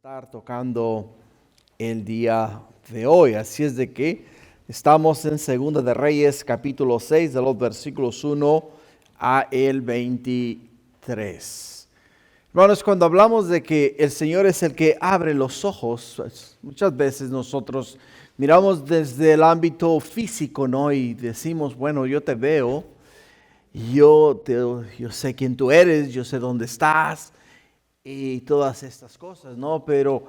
Estar tocando el día de hoy. Así es de que estamos en Segunda de Reyes, capítulo 6, de los versículos 1 a el 23. Hermanos, cuando hablamos de que el Señor es el que abre los ojos, pues, muchas veces nosotros miramos desde el ámbito físico, ¿no? Y decimos, bueno, yo te veo, yo sé quién tú eres, yo sé dónde estás y todas estas cosas, ¿no? Pero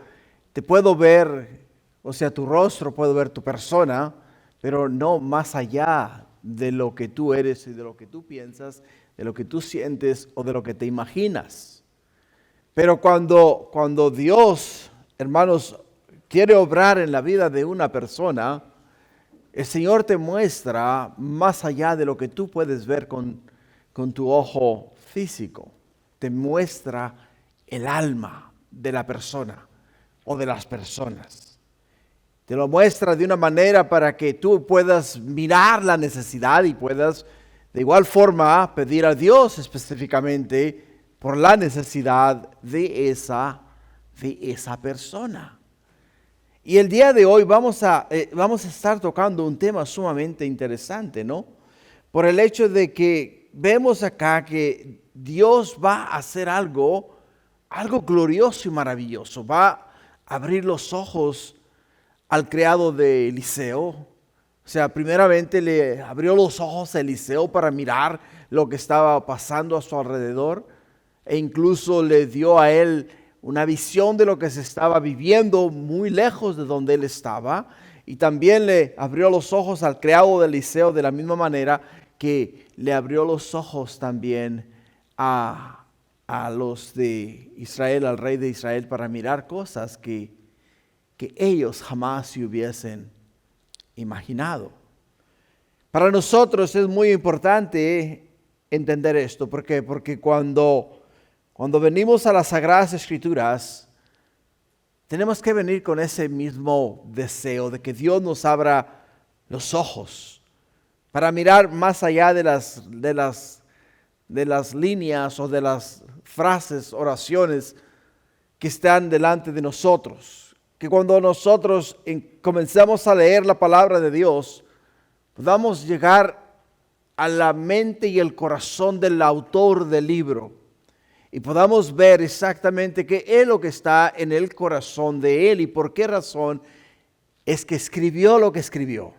te puedo ver, o sea, tu rostro, puedo ver tu persona, pero no más allá de lo que tú eres y de lo que tú piensas, de lo que tú sientes o de lo que te imaginas. Pero cuando Dios, hermanos, quiere obrar en la vida de una persona, el Señor te muestra más allá de lo que tú puedes ver con tu ojo físico. Te muestra el alma de la persona o de las personas. Te lo muestra de una manera para que tú puedas mirar la necesidad y puedas de igual forma pedir a Dios específicamente por la necesidad de esa persona. Y el día de hoy vamos a estar tocando un tema sumamente interesante, ¿no? Por el hecho de que vemos acá que Dios va a hacer algo glorioso y maravilloso. Va a abrir los ojos al criado de Eliseo. O sea, primeramente le abrió los ojos a Eliseo para mirar lo que estaba pasando a su alrededor. E incluso le dio a él una visión de lo que se estaba viviendo muy lejos de donde él estaba. Y también le abrió los ojos al criado de Eliseo de la misma manera que le abrió los ojos también a los de Israel, al rey de Israel, para mirar cosas que ellos jamás se hubiesen imaginado. Para nosotros es muy importante entender esto. ¿Por qué? Porque cuando venimos a las Sagradas Escrituras, tenemos que venir con ese mismo deseo de que Dios nos abra los ojos para mirar más allá de las líneas o de las frases, oraciones que están delante de nosotros. Que cuando nosotros comenzamos a leer la palabra de Dios, podamos llegar a la mente y el corazón del autor del libro y podamos ver exactamente qué es lo que está en el corazón de él y por qué razón es que escribió lo que escribió.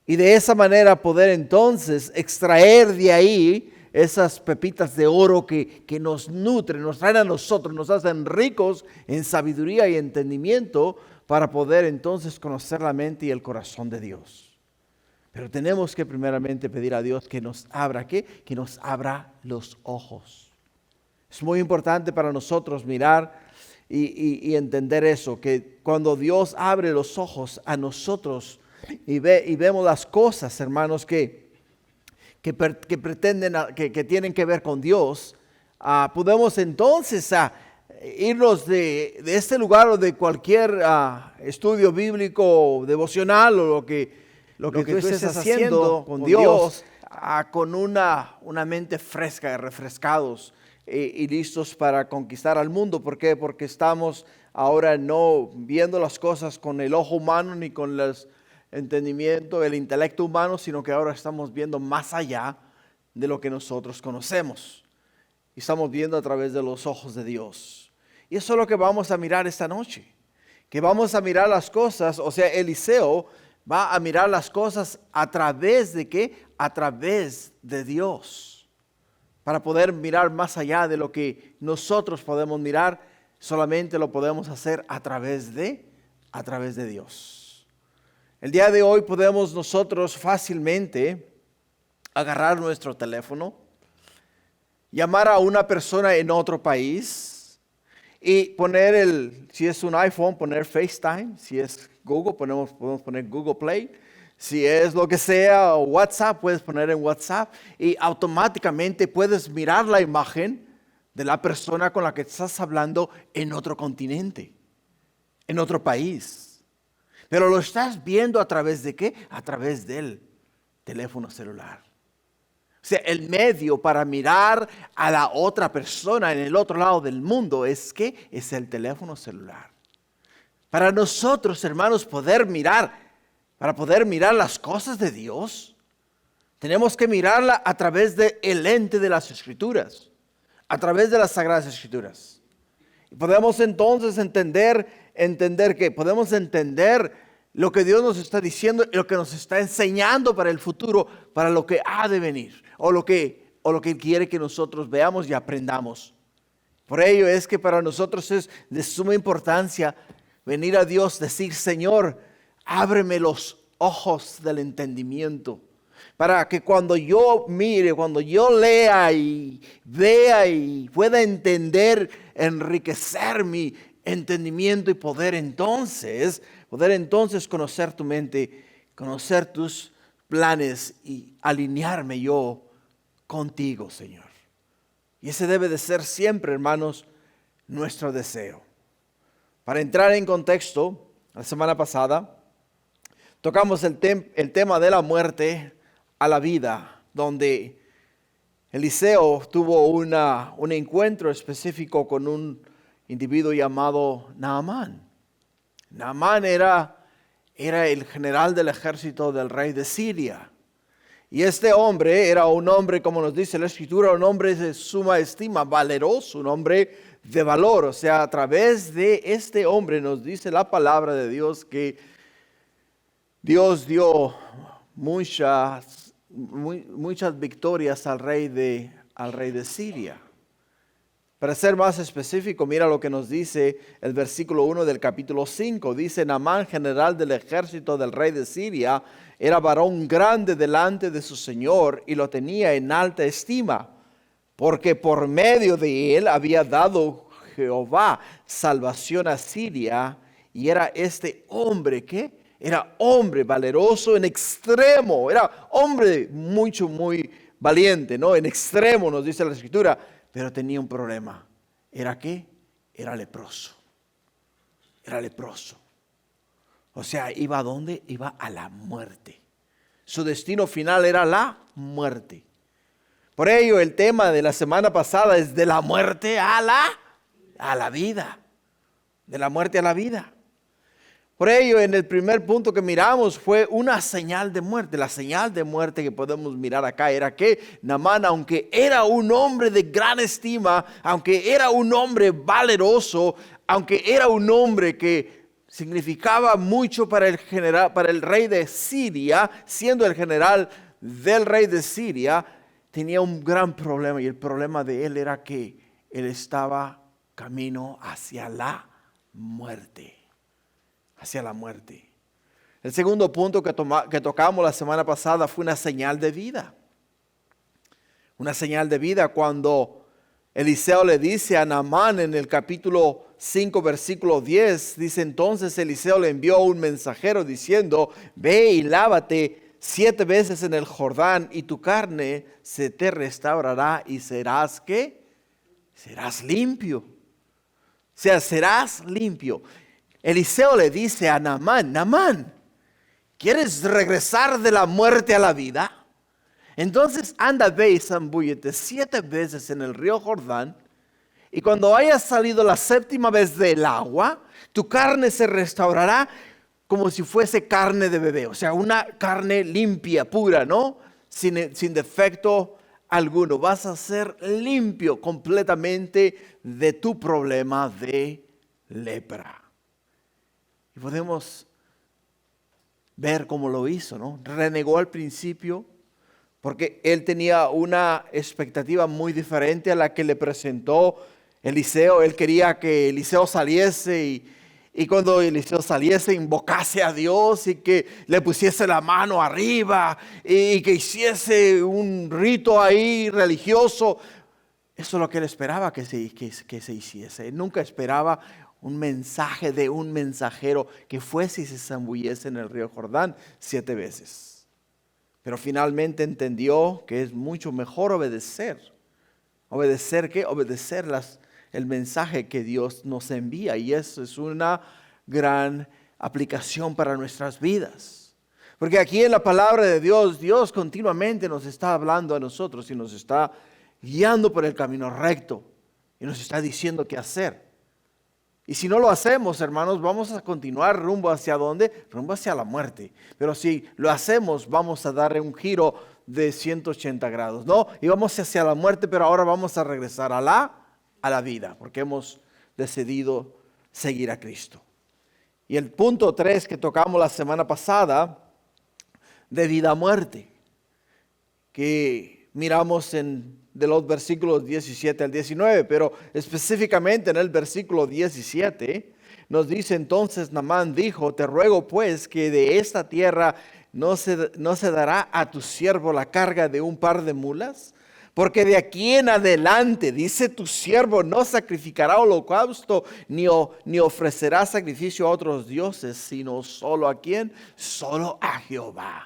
Y de esa manera poder entonces extraer de ahí esas pepitas de oro que nos nutren, nos traen a nosotros, nos hacen ricos en sabiduría y entendimiento para poder entonces conocer la mente y el corazón de Dios. Pero tenemos que primeramente pedir a Dios que nos abra, ¿qué? Que nos abra los ojos. Es muy importante para nosotros mirar y entender eso, que cuando Dios abre los ojos a nosotros y vemos las cosas, hermanos, que pretenden, que tienen que ver con Dios, podemos entonces irnos de este lugar o de cualquier estudio bíblico, devocional o lo que tú estés haciendo con Dios, con una mente fresca, refrescados y listos para conquistar al mundo. ¿Por qué? Porque estamos ahora no viendo las cosas con el ojo humano ni con el entendimiento, el intelecto humano, sino que ahora estamos viendo más allá de lo que nosotros conocemos. Y estamos viendo a través de los ojos de Dios. Y eso es lo que vamos a mirar esta noche. Que vamos a mirar las cosas, o sea, Eliseo va a mirar las cosas a través de ¿qué? A través de Dios. Para poder mirar más allá de lo que nosotros podemos mirar, solamente lo podemos hacer a través de Dios. El día de hoy podemos nosotros fácilmente agarrar nuestro teléfono, llamar a una persona en otro país y poner si es un iPhone, poner FaceTime, si es Google, podemos poner Google Play. Si es lo que sea, WhatsApp, puedes poner en WhatsApp y automáticamente puedes mirar la imagen de la persona con la que estás hablando en otro continente, en otro país. Pero lo estás viendo a través de ¿qué? A través del teléfono celular. O sea, el medio para mirar a la otra persona en el otro lado del mundo es el teléfono celular. Para nosotros, hermanos, para poder mirar las cosas de Dios, tenemos que mirarla a través del lente de las Escrituras, a través de las Sagradas Escrituras. Y podemos entonces entender lo que Dios nos está diciendo y lo que nos está enseñando para el futuro, para lo que ha de venir, o lo que Él quiere que nosotros veamos y aprendamos. Por ello es que para nosotros es de suma importancia venir a Dios, decir: Señor, ábreme los ojos del entendimiento, para que cuando yo mire, cuando yo lea y vea y pueda entender, enriquecer mi entendimiento y poder entonces conocer tu mente, conocer tus planes y alinearme yo contigo, Señor. Y ese debe de ser siempre, hermanos, nuestro deseo. Para entrar en contexto, la semana pasada tocamos el tema de la muerte a la vida, donde Eliseo tuvo un encuentro específico con un individuo llamado Naamán. Naamán era el general del ejército del rey de Siria. Y este hombre era un hombre, como nos dice la Escritura, un hombre de suma estima, valeroso, un hombre de valor. O sea, a través de este hombre nos dice la palabra de Dios que Dios dio muchas victorias al rey de Siria. Para ser más específico, mira lo que nos dice el versículo 1 del capítulo 5. Dice: Naamán, general del ejército del rey de Siria, era varón grande delante de su señor y lo tenía en alta estima, porque por medio de él había dado Jehová salvación a Siria. Y era este hombre, ¿qué? Era hombre valeroso en extremo, era hombre muy valiente, ¿no? En extremo nos dice la Escritura, pero tenía un problema. ¿Era qué? Era leproso. Era leproso. O sea, ¿iba a dónde? Iba a la muerte. Su destino final era la muerte. Por ello, el tema de la semana pasada es de la muerte a la vida. De la muerte a la vida. Por ello, en el primer punto que miramos fue una señal de muerte. La señal de muerte que podemos mirar acá era que Naamán, aunque era un hombre de gran estima, aunque era un hombre valeroso, aunque era un hombre que significaba mucho para el rey de Siria, siendo el general del rey de Siria, tenía un gran problema. Y el problema de él era que él estaba camino hacia la muerte. Hacia la muerte. El segundo punto que tocamos la semana pasada fue una señal de vida. Una señal de vida cuando Eliseo le dice a Naamán en el capítulo 5, versículo 10, dice: entonces Eliseo le envió un mensajero diciendo: ve y lávate 7 veces en el Jordán y tu carne se te restaurará y serás, ¿qué? Serás limpio. O sea, serás limpio. Eliseo le dice a Naamán: Naamán, ¿quieres regresar de la muerte a la vida? Entonces anda, ve y zambúllete 7 veces en el río Jordán, y cuando hayas salido la 7ª vez del agua, tu carne se restaurará como si fuese carne de bebé. O sea, una carne limpia, pura, ¿no? Sin defecto alguno. Vas a ser limpio completamente de tu problema de lepra. Y podemos ver cómo lo hizo, ¿no? Renegó al principio porque él tenía una expectativa muy diferente a la que le presentó Eliseo. Él quería que Eliseo saliese y cuando Eliseo saliese invocase a Dios y que le pusiese la mano arriba y que hiciese un rito ahí religioso. Eso es lo que él esperaba que se hiciese. Él nunca esperaba un mensaje de un mensajero que fuese y se zambullese en el río Jordán 7 veces. Pero finalmente entendió que es mucho mejor obedecer. ¿Obedecer qué? Obedecer el mensaje que Dios nos envía. Y eso es una gran aplicación para nuestras vidas. Porque aquí en la palabra de Dios, Dios continuamente nos está hablando a nosotros y nos está guiando por el camino recto y nos está diciendo qué hacer. Y si no lo hacemos, hermanos, vamos a continuar rumbo hacia ¿dónde? Rumbo hacia la muerte. Pero si lo hacemos, vamos a darle un giro de 180 grados, ¿no? Y vamos hacia la muerte, pero ahora vamos a regresar a la vida, porque hemos decidido seguir a Cristo. Y el punto 3 que tocamos la semana pasada, de vida a muerte, que miramos de los versículos 17 al 19, pero específicamente en el versículo 17 nos dice: entonces Naamán dijo, te ruego pues que de esta tierra no se dará a tu siervo la carga de un par de mulas, porque de aquí en adelante, dice, tu siervo no sacrificará holocausto ni ofrecerá sacrificio a otros dioses, sino solo ¿a quién? Solo a Jehová.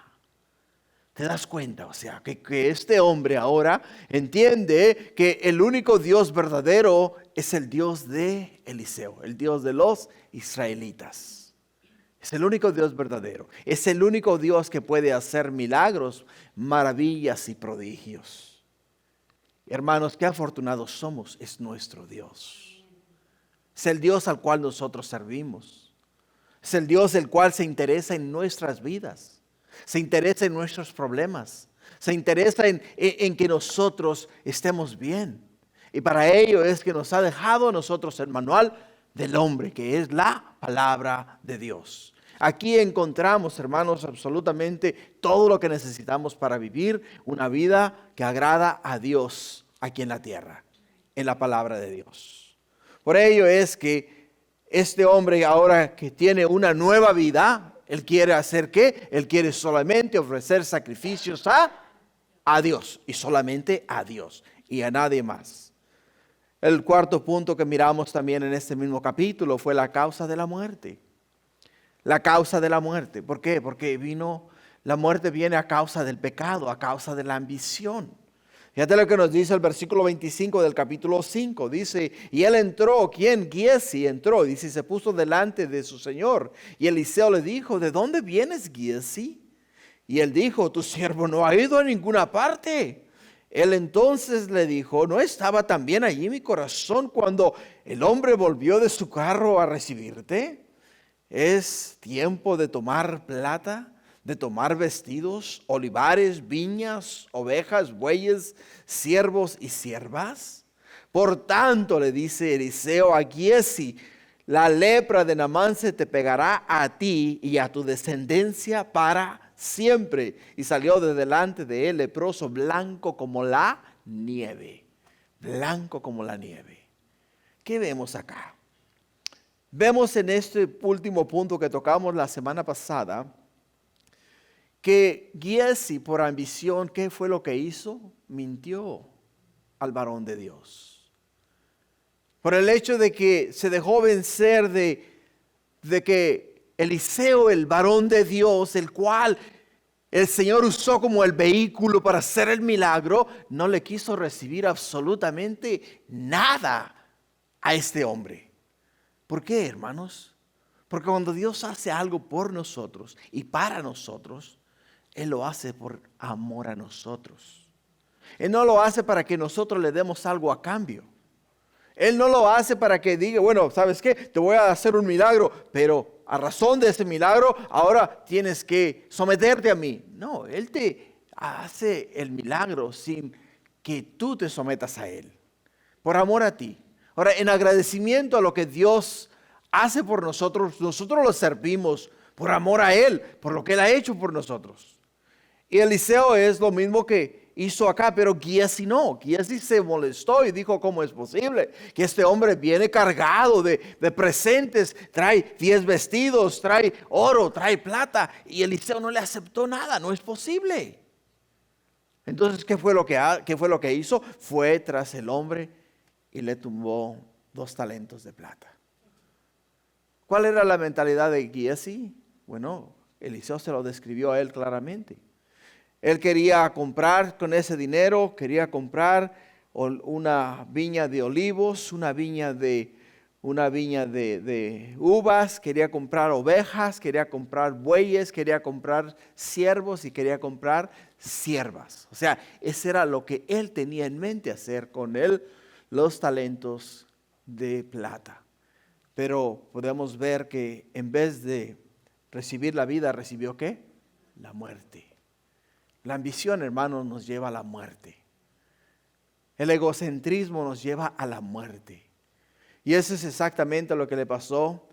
¿Te das cuenta? O sea, que este hombre ahora entiende que el único Dios verdadero es el Dios de Eliseo, el Dios de los israelitas. Es el único Dios verdadero. Es el único Dios que puede hacer milagros, maravillas y prodigios. Hermanos, qué afortunados somos. Es nuestro Dios. Es el Dios al cual nosotros servimos. Es el Dios el cual se interesa en nuestras vidas. Se interesa en nuestros problemas. Se interesa en que nosotros estemos bien. Y para ello es que nos ha dejado a nosotros el manual del hombre, que es la palabra de Dios. Aquí encontramos, hermanos, absolutamente todo lo que necesitamos para vivir una vida que agrada a Dios aquí en la tierra, en la palabra de Dios. Por ello es que este hombre, ahora que tiene una nueva vida, él quiere hacer ¿qué? Él quiere solamente ofrecer sacrificios a Dios, y solamente a Dios y a nadie más. El cuarto punto que miramos también en este mismo capítulo fue la causa de la muerte. La causa de la muerte. ¿Por qué? Porque la muerte viene a causa del pecado, a causa de la ambición. Fíjate lo que nos dice el versículo 25 del capítulo 5. Dice, y él entró, ¿quién? Giezi entró. Dice, se puso delante de su señor. Y Eliseo le dijo, ¿de dónde vienes, Giezi? Y él dijo, tu siervo no ha ido a ninguna parte. Él entonces le dijo, ¿no estaba también allí mi corazón cuando el hombre volvió de su carro a recibirte? Es tiempo de tomar plata, de tomar vestidos, olivares, viñas, ovejas, bueyes, siervos y siervas. Por tanto, le dice Eliseo a Giezi, la lepra de Naamán se te pegará a ti y a tu descendencia para siempre. Y salió de delante de él leproso, blanco como la nieve. Blanco como la nieve. ¿Qué vemos acá? Vemos en este último punto que tocamos la semana pasada, que Giezi, por ambición, ¿qué fue lo que hizo? Mintió al varón de Dios. Por el hecho de que se dejó vencer de que Eliseo, el varón de Dios, el cual el Señor usó como el vehículo para hacer el milagro, no le quiso recibir absolutamente nada a este hombre. ¿Por qué, hermanos? Porque cuando Dios hace algo por nosotros y para nosotros, Él lo hace por amor a nosotros. Él no lo hace para que nosotros le demos algo a cambio. Él no lo hace para que diga, bueno, ¿sabes qué? Te voy a hacer un milagro, pero a razón de ese milagro, ahora tienes que someterte a mí. No, Él te hace el milagro sin que tú te sometas a Él, por amor a ti. Ahora, en agradecimiento a lo que Dios hace por nosotros, nosotros lo servimos por amor a Él, por lo que Él ha hecho por nosotros. Y Eliseo es lo mismo que hizo acá, pero Giezi no. Giezi se molestó y dijo, ¿cómo es posible que este hombre viene cargado de presentes? Trae 10 vestidos, trae oro, trae plata, y Eliseo no le aceptó nada. No es posible. Entonces, ¿qué fue lo que hizo? Fue tras el hombre y le tumbó 2 talentos de plata. ¿Cuál era la mentalidad de Giezi? Bueno, Eliseo se lo describió a él claramente. Él quería comprar con ese dinero, quería comprar una viña de olivos, una viña de una viña de uvas, quería comprar ovejas, quería comprar bueyes, quería comprar siervos y quería comprar siervas. O sea, ese era lo que él tenía en mente hacer con él, los talentos de plata. Pero podemos ver que en vez de recibir la vida, ¿recibió qué? La muerte. La ambición, hermanos, nos lleva a la muerte. El egocentrismo nos lleva a la muerte. Y eso es exactamente lo que le pasó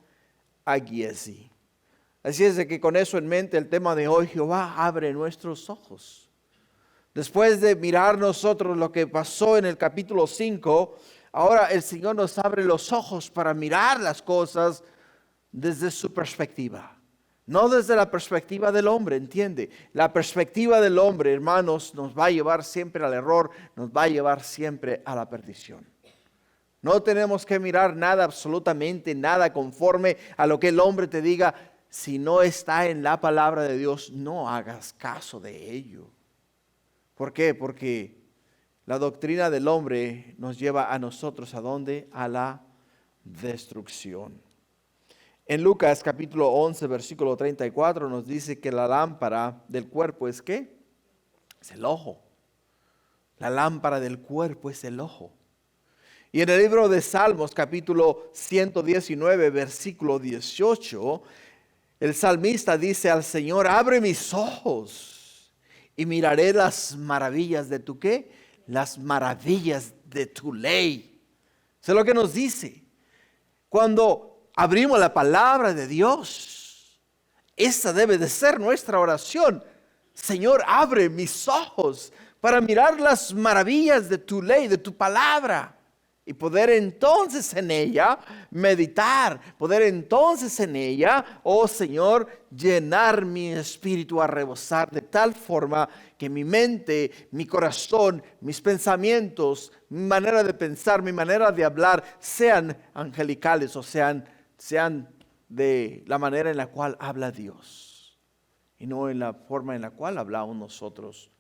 a Giezi. Así es de que con eso en mente el tema de hoy, Jehová abre nuestros ojos. Después de mirar nosotros lo que pasó en el capítulo 5, ahora el Señor nos abre los ojos para mirar las cosas desde su perspectiva. No desde la perspectiva del hombre, ¿entiende? La perspectiva del hombre, hermanos, nos va a llevar siempre al error, nos va a llevar siempre a la perdición. No tenemos que mirar nada, absolutamente nada conforme a lo que el hombre te diga. Si no está en la palabra de Dios, no hagas caso de ello. ¿Por qué? Porque la doctrina del hombre nos lleva a nosotros, ¿a dónde? A la destrucción. En Lucas capítulo 11, versículo 34 nos dice que la lámpara del cuerpo es ¿qué? Es el ojo. La lámpara del cuerpo es el ojo. Y en el libro de Salmos, capítulo 119, versículo 18, el salmista dice al Señor, abre mis ojos y miraré las maravillas de tu ¿qué? Las maravillas de tu ley. Eso es lo que nos dice. Cuando abrimos la palabra de Dios, esa debe de ser nuestra oración. Señor, abre mis ojos para mirar las maravillas de tu ley, de tu palabra. Y poder entonces en ella meditar, poder entonces en ella, oh Señor, llenar mi espíritu a rebosar de tal forma que mi mente, mi corazón, mis pensamientos, mi manera de pensar, mi manera de hablar sean angelicales o sean de la manera en la cual habla Dios y no en la forma en la cual hablamos nosotros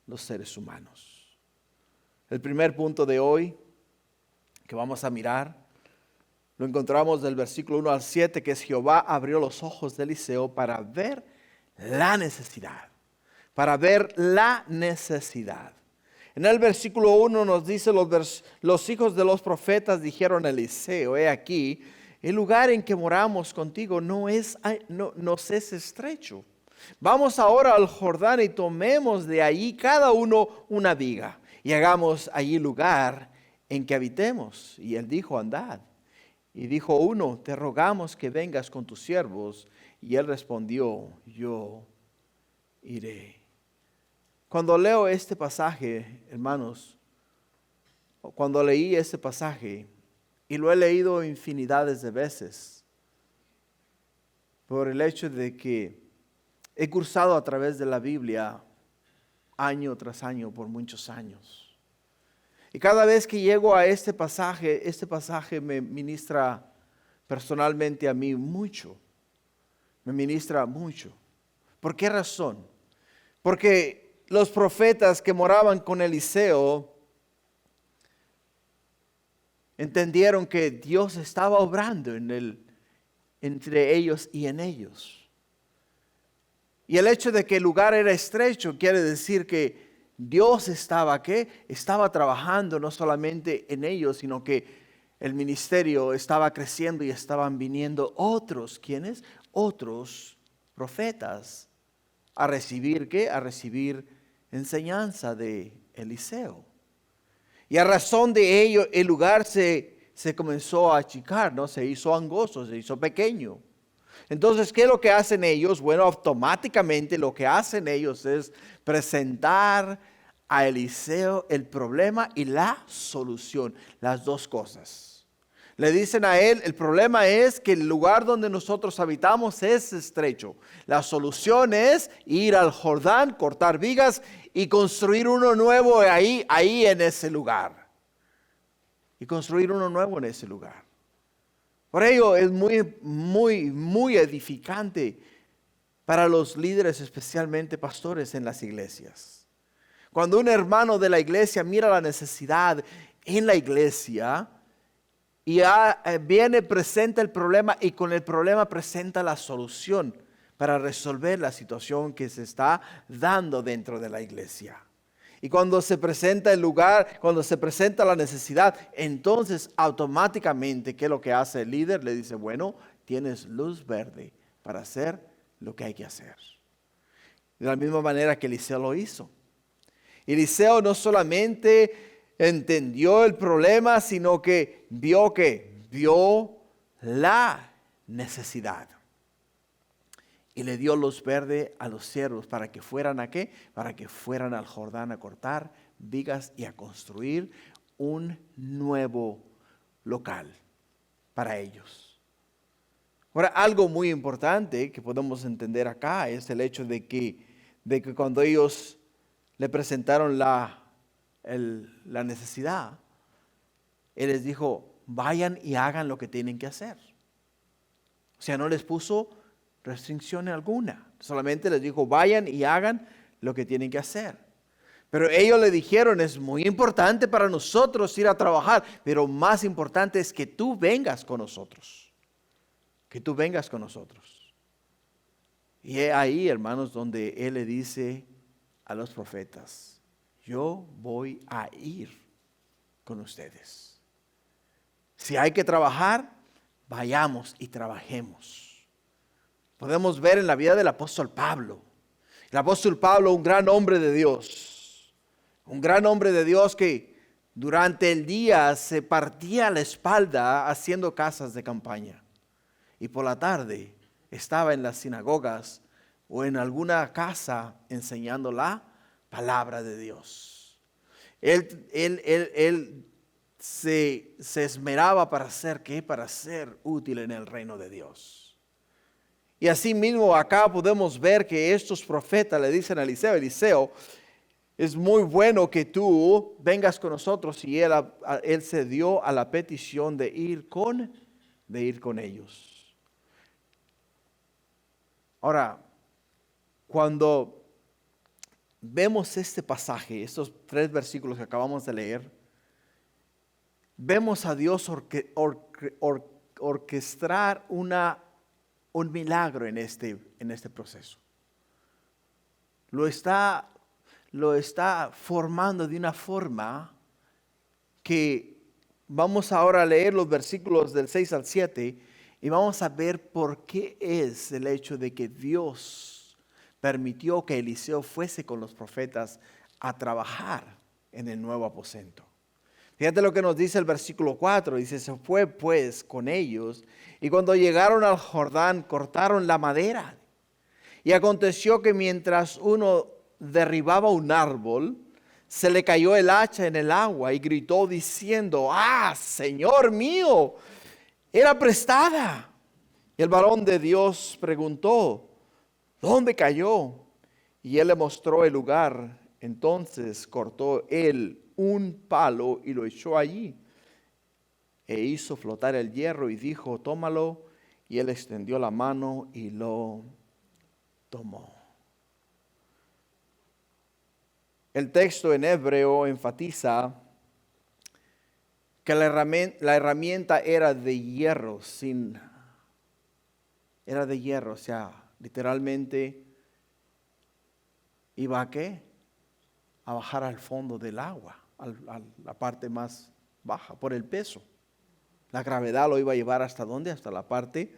los seres humanos. El primer punto de hoy que vamos a mirar, lo encontramos del versículo 1 al 7, que es Jehová abrió los ojos de Eliseo para ver la necesidad, para ver la necesidad. En el versículo 1 nos dice, los hijos de los profetas dijeron a Eliseo, he aquí, el lugar en que moramos contigo nos es estrecho. Vamos ahora al Jordán y tomemos de allí cada uno una viga y hagamos allí lugar en que habitemos. Y él dijo, andad. Y dijo uno, te rogamos que vengas con tus siervos. Y él respondió, yo iré. Cuando leo este pasaje, hermanos, cuando leí este pasaje, y lo he leído infinidades de veces, por el hecho de que he cursado a través de la Biblia año tras año por muchos años. Y cada vez que llego a este pasaje me ministra personalmente a mí mucho. Me ministra mucho. ¿Por qué razón? Porque los profetas que moraban con Eliseo entendieron que Dios estaba obrando entre ellos y en ellos. Y el hecho de que el lugar era estrecho quiere decir que Dios estaba trabajando no solamente en ellos, sino que el ministerio estaba creciendo y estaban viniendo otros, ¿quiénes? Otros profetas a recibir A recibir enseñanza de Eliseo. Y a razón de ello el lugar se comenzó a achicar, ¿no? Se hizo angosto, se hizo pequeño. Entonces, ¿qué es lo que hacen ellos? Bueno, automáticamente lo que hacen ellos es presentar a Eliseo el problema y la solución, las dos cosas. Le dicen a él, el problema es que el lugar donde nosotros habitamos es estrecho. La solución es ir al Jordán, cortar vigas y construir uno nuevo ahí en ese lugar. Y construir uno nuevo en ese lugar. Por ello es muy edificante para los líderes, especialmente pastores en las iglesias. Cuando un hermano de la iglesia mira la necesidad en la iglesia, Y viene, presenta el problema y con el problema presenta la solución para resolver la situación que se está dando dentro de la iglesia. Y cuando se presenta el lugar, cuando se presenta la necesidad, entonces automáticamente, ¿qué es lo que hace el líder? Le dice, bueno, tienes luz verde para hacer lo que hay que hacer. De la misma manera que Eliseo lo hizo. Eliseo no solamente entendió el problema, sino que vio la necesidad. Y le dio luz verde a los siervos para que fueran ¿a qué? Para que fueran al Jordán a cortar vigas y a construir un nuevo local para ellos. Ahora, algo muy importante que podemos entender acá es el hecho de que cuando ellos le presentaron la necesidad, Él les dijo, vayan y hagan lo que tienen que hacer. O sea, no les puso restricción alguna. Solamente les dijo, vayan y hagan lo que tienen que hacer. Pero ellos le dijeron, es muy importante para nosotros ir a trabajar, pero más importante es que tú vengas con nosotros. Que tú vengas con nosotros. Y es ahí, hermanos, donde Él le dice a los profetas, yo voy a ir con ustedes. Si hay que trabajar, vayamos y trabajemos. Podemos ver en la vida del apóstol Pablo. El apóstol Pablo, un gran hombre de Dios. Un gran hombre de Dios que durante el día se partía la espalda haciendo casas de campaña. Y por la tarde estaba en las sinagogas o en alguna casa enseñando la palabra de Dios. Él se esmeraba para hacer ¿qué? Para ser útil en el reino de Dios. Y así mismo acá podemos ver que estos profetas le dicen a Eliseo, es muy bueno que tú vengas con nosotros. Y él se dio a la petición de ir con ellos. Ahora, cuando vemos este pasaje, estos 3 versículos que acabamos de leer, vemos a Dios orquestar un milagro en este proceso. Lo está formando de una forma que vamos ahora a leer los versículos del 6 al 7 y vamos a ver por qué es el hecho de que Dios permitió que Eliseo fuese con los profetas a trabajar en el nuevo aposento. Fíjate lo que nos dice el versículo 4. Dice, se fue pues con ellos y cuando llegaron al Jordán cortaron la madera. Y aconteció que mientras uno derribaba un árbol, se le cayó el hacha en el agua y gritó diciendo, ¡ah, Señor mío! Era prestada. Y el varón de Dios preguntó, ¿dónde cayó? Y él le mostró el lugar. Entonces cortó él un palo y lo echó allí. E hizo flotar el hierro y dijo, tómalo. Y él extendió la mano y lo tomó. El texto en hebreo enfatiza que la herramienta era de hierro, era de hierro, o sea, literalmente iba a ¿qué? A bajar al fondo del agua, a la parte más baja, por el peso. La gravedad lo iba a llevar ¿hasta dónde? Hasta la parte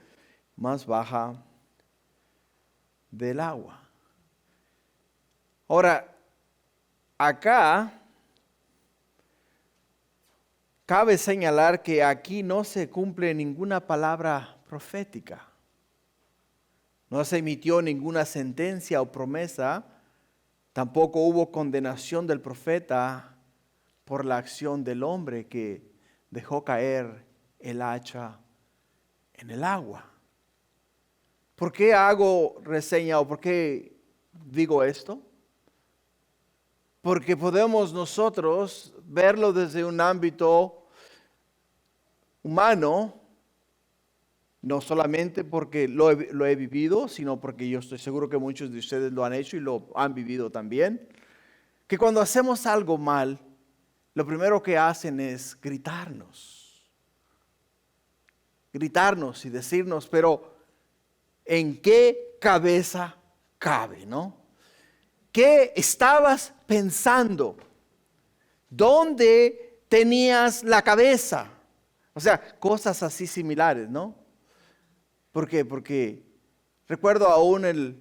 más baja del agua. Ahora, acá cabe señalar que aquí no se cumple ninguna palabra profética. No se emitió ninguna sentencia o promesa. Tampoco hubo condenación del profeta por la acción del hombre que dejó caer el hacha en el agua. ¿Por qué hago reseña o por qué digo esto? Porque podemos nosotros verlo desde un ámbito humano, no solamente porque lo he vivido, sino porque yo estoy seguro que muchos de ustedes lo han hecho y lo han vivido también, que cuando hacemos algo mal, lo primero que hacen es gritarnos. gritarnos y decirnos, pero ¿en qué cabeza cabe, no? ¿Qué estabas pensando? ¿Dónde tenías la cabeza? O sea, cosas así similares, ¿no? ¿Por qué? Porque recuerdo aún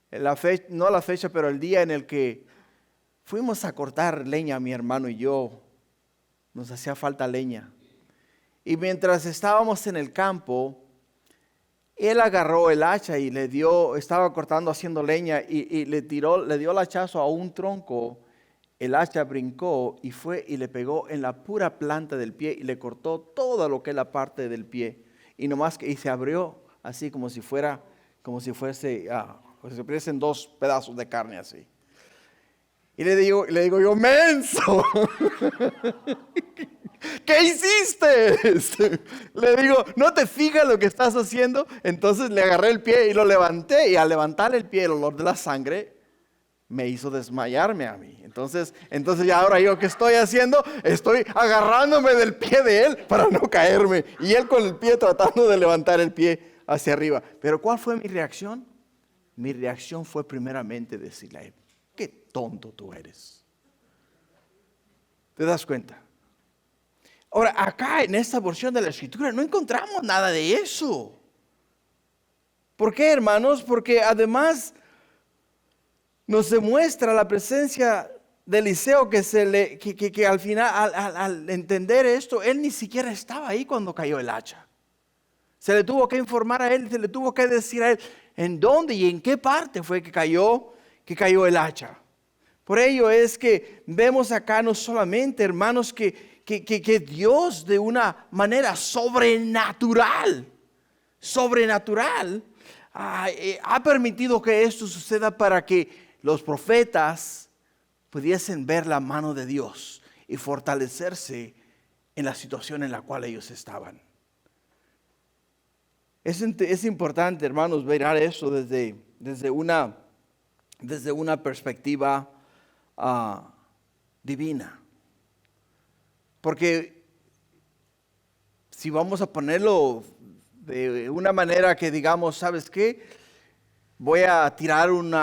la fecha, no la fecha, pero el día en el que fuimos a cortar leña, mi hermano y yo. Nos hacía falta leña. Y mientras estábamos en el campo, él agarró el hacha y estaba cortando, haciendo leña y le dio el hachazo a un tronco. El hacha brincó y fue y le pegó en la pura planta del pie y le cortó todo lo que es la parte del pie. Y nomás y se abrió así como si fuese, como si fuesen dos pedazos de carne así. Y le digo yo, menso, ¿qué hiciste? Le digo, ¿no te fijas lo que estás haciendo? Entonces le agarré el pie y lo levanté. Y al levantar el pie, el olor de la sangre me hizo desmayarme a mí. Entonces ya ahora yo, ¿qué estoy haciendo? Estoy agarrándome del pie de él para no caerme. Y él con el pie tratando de levantar el pie hacia arriba. Pero ¿cuál fue mi reacción? Mi reacción fue primeramente decirle a él, qué tonto tú eres. ¿Te das cuenta? Ahora, acá en esta porción de la Escritura no encontramos nada de eso. ¿Por qué, hermanos? Porque además nos demuestra la presencia de Eliseo que al final, al entender esto, él ni siquiera estaba ahí cuando cayó el hacha. Se le tuvo que informar a él, se le tuvo que decir a él en dónde y en qué parte fue que cayó el hacha. Por ello es que vemos acá no solamente, hermanos, que Dios de una manera sobrenatural, ha permitido que esto suceda para que los profetas pudiesen ver la mano de Dios y fortalecerse en la situación en la cual ellos estaban. Es importante, hermanos, ver eso desde una perspectiva divina. Porque si vamos a ponerlo de una manera que digamos, ¿sabes qué? Voy a tirar un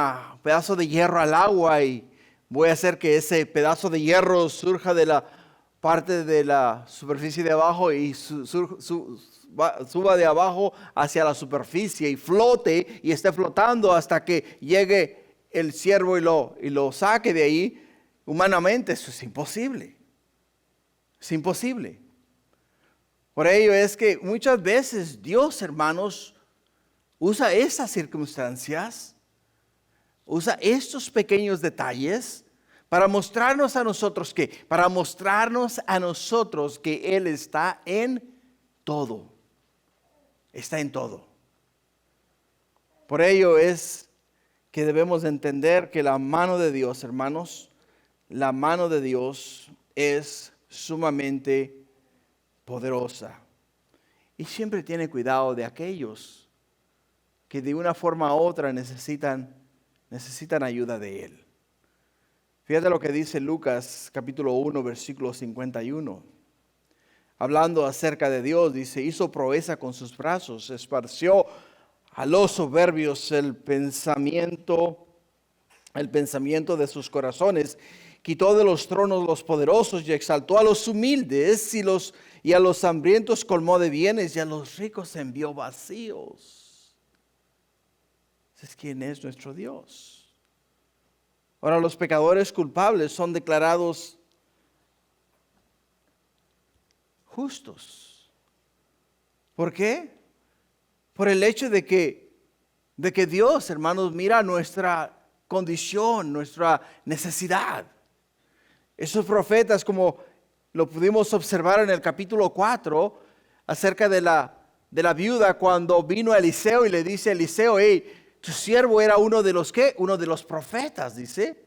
pedazo de hierro al agua y voy a hacer que ese pedazo de hierro surja de la parte de la superficie de abajo y suba de abajo hacia la superficie y flote y esté flotando hasta que llegue el siervo y lo saque de ahí. Humanamente eso es imposible. Es imposible. Por ello es que muchas veces Dios, hermanos, usa esas circunstancias, usa estos pequeños detalles para mostrarnos a nosotros que Él está en todo. Está en todo. Por ello es que debemos entender que la mano de Dios, hermanos, la mano de Dios es sumamente poderosa. Y siempre tiene cuidado de aquellos que de una forma u otra necesitan ayuda de Él. Fíjate lo que dice Lucas capítulo 1, versículo 51. Hablando acerca de Dios, dice, hizo proeza con sus brazos, esparció a los soberbios el pensamiento de sus corazones, quitó de los tronos los poderosos y exaltó a los humildes y a los hambrientos colmó de bienes y a los ricos envió vacíos. Ese es quien es nuestro Dios. Ahora los pecadores culpables son declarados justos. ¿Por qué? Por el hecho de que Dios, hermanos, mira nuestra condición, nuestra necesidad. Esos profetas, como lo pudimos observar en el capítulo 4, acerca de la viuda, cuando vino Eliseo y le dice a Eliseo, hey, tu siervo era uno de los profetas, dice.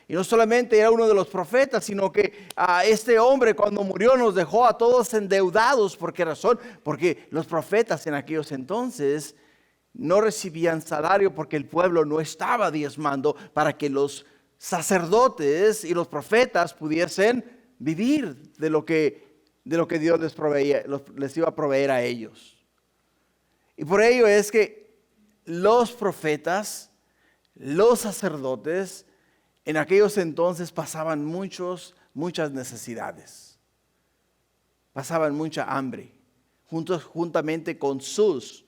Y no solamente era uno de los profetas, sino que este hombre cuando murió nos dejó a todos endeudados. ¿Por qué razón? Porque los profetas en aquellos entonces no recibían salario porque el pueblo no estaba diezmando para que los sacerdotes y los profetas pudiesen vivir de lo que Dios les iba a proveer a ellos. Y por ello es que los profetas, los sacerdotes, en aquellos entonces pasaban muchas necesidades. Pasaban mucha hambre, juntamente con sus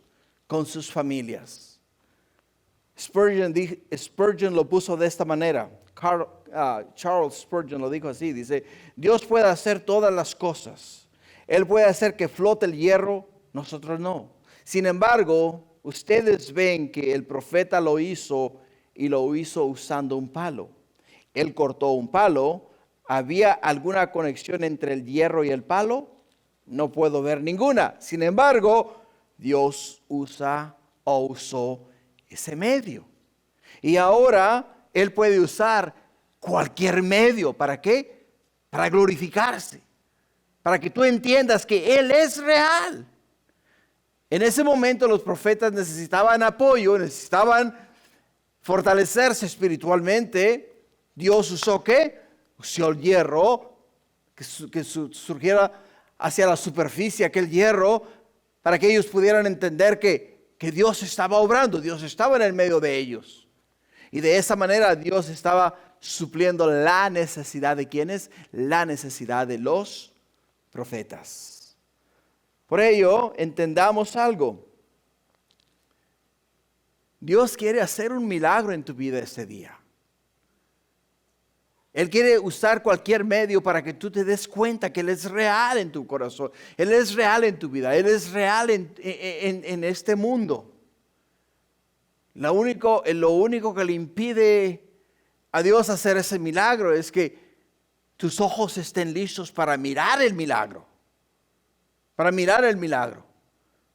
familias. Spurgeon lo puso de esta manera. Charles Spurgeon lo dijo así, dice: Dios puede hacer todas las cosas. Él puede hacer que flote el hierro, nosotros no. Sin embargo, ustedes ven que el profeta lo hizo y lo hizo usando un palo. Él cortó un palo. ¿Había alguna conexión entre el hierro y el palo? No puedo ver ninguna. Sin embargo, Dios usó ese medio. Y ahora Él puede usar cualquier medio. ¿Para qué? Para glorificarse. Para que tú entiendas que Él es real. En ese momento los profetas necesitaban apoyo, necesitaban fortalecerse espiritualmente. Dios usó ¿qué? Usó el hierro, que surgiera hacia la superficie aquel hierro, para que ellos pudieran entender que Dios estaba obrando, Dios estaba en el medio de ellos. Y de esa manera Dios estaba supliendo la necesidad de ¿quiénes? La necesidad de los profetas. Por ello, entendamos algo. Dios quiere hacer un milagro en tu vida este día. Él quiere usar cualquier medio para que tú te des cuenta que Él es real en tu corazón. Él es real en tu vida. Él es real en este mundo. Lo único que le impide a Dios hacer ese milagro es que tus ojos estén listos para mirar el milagro. Para mirar el milagro.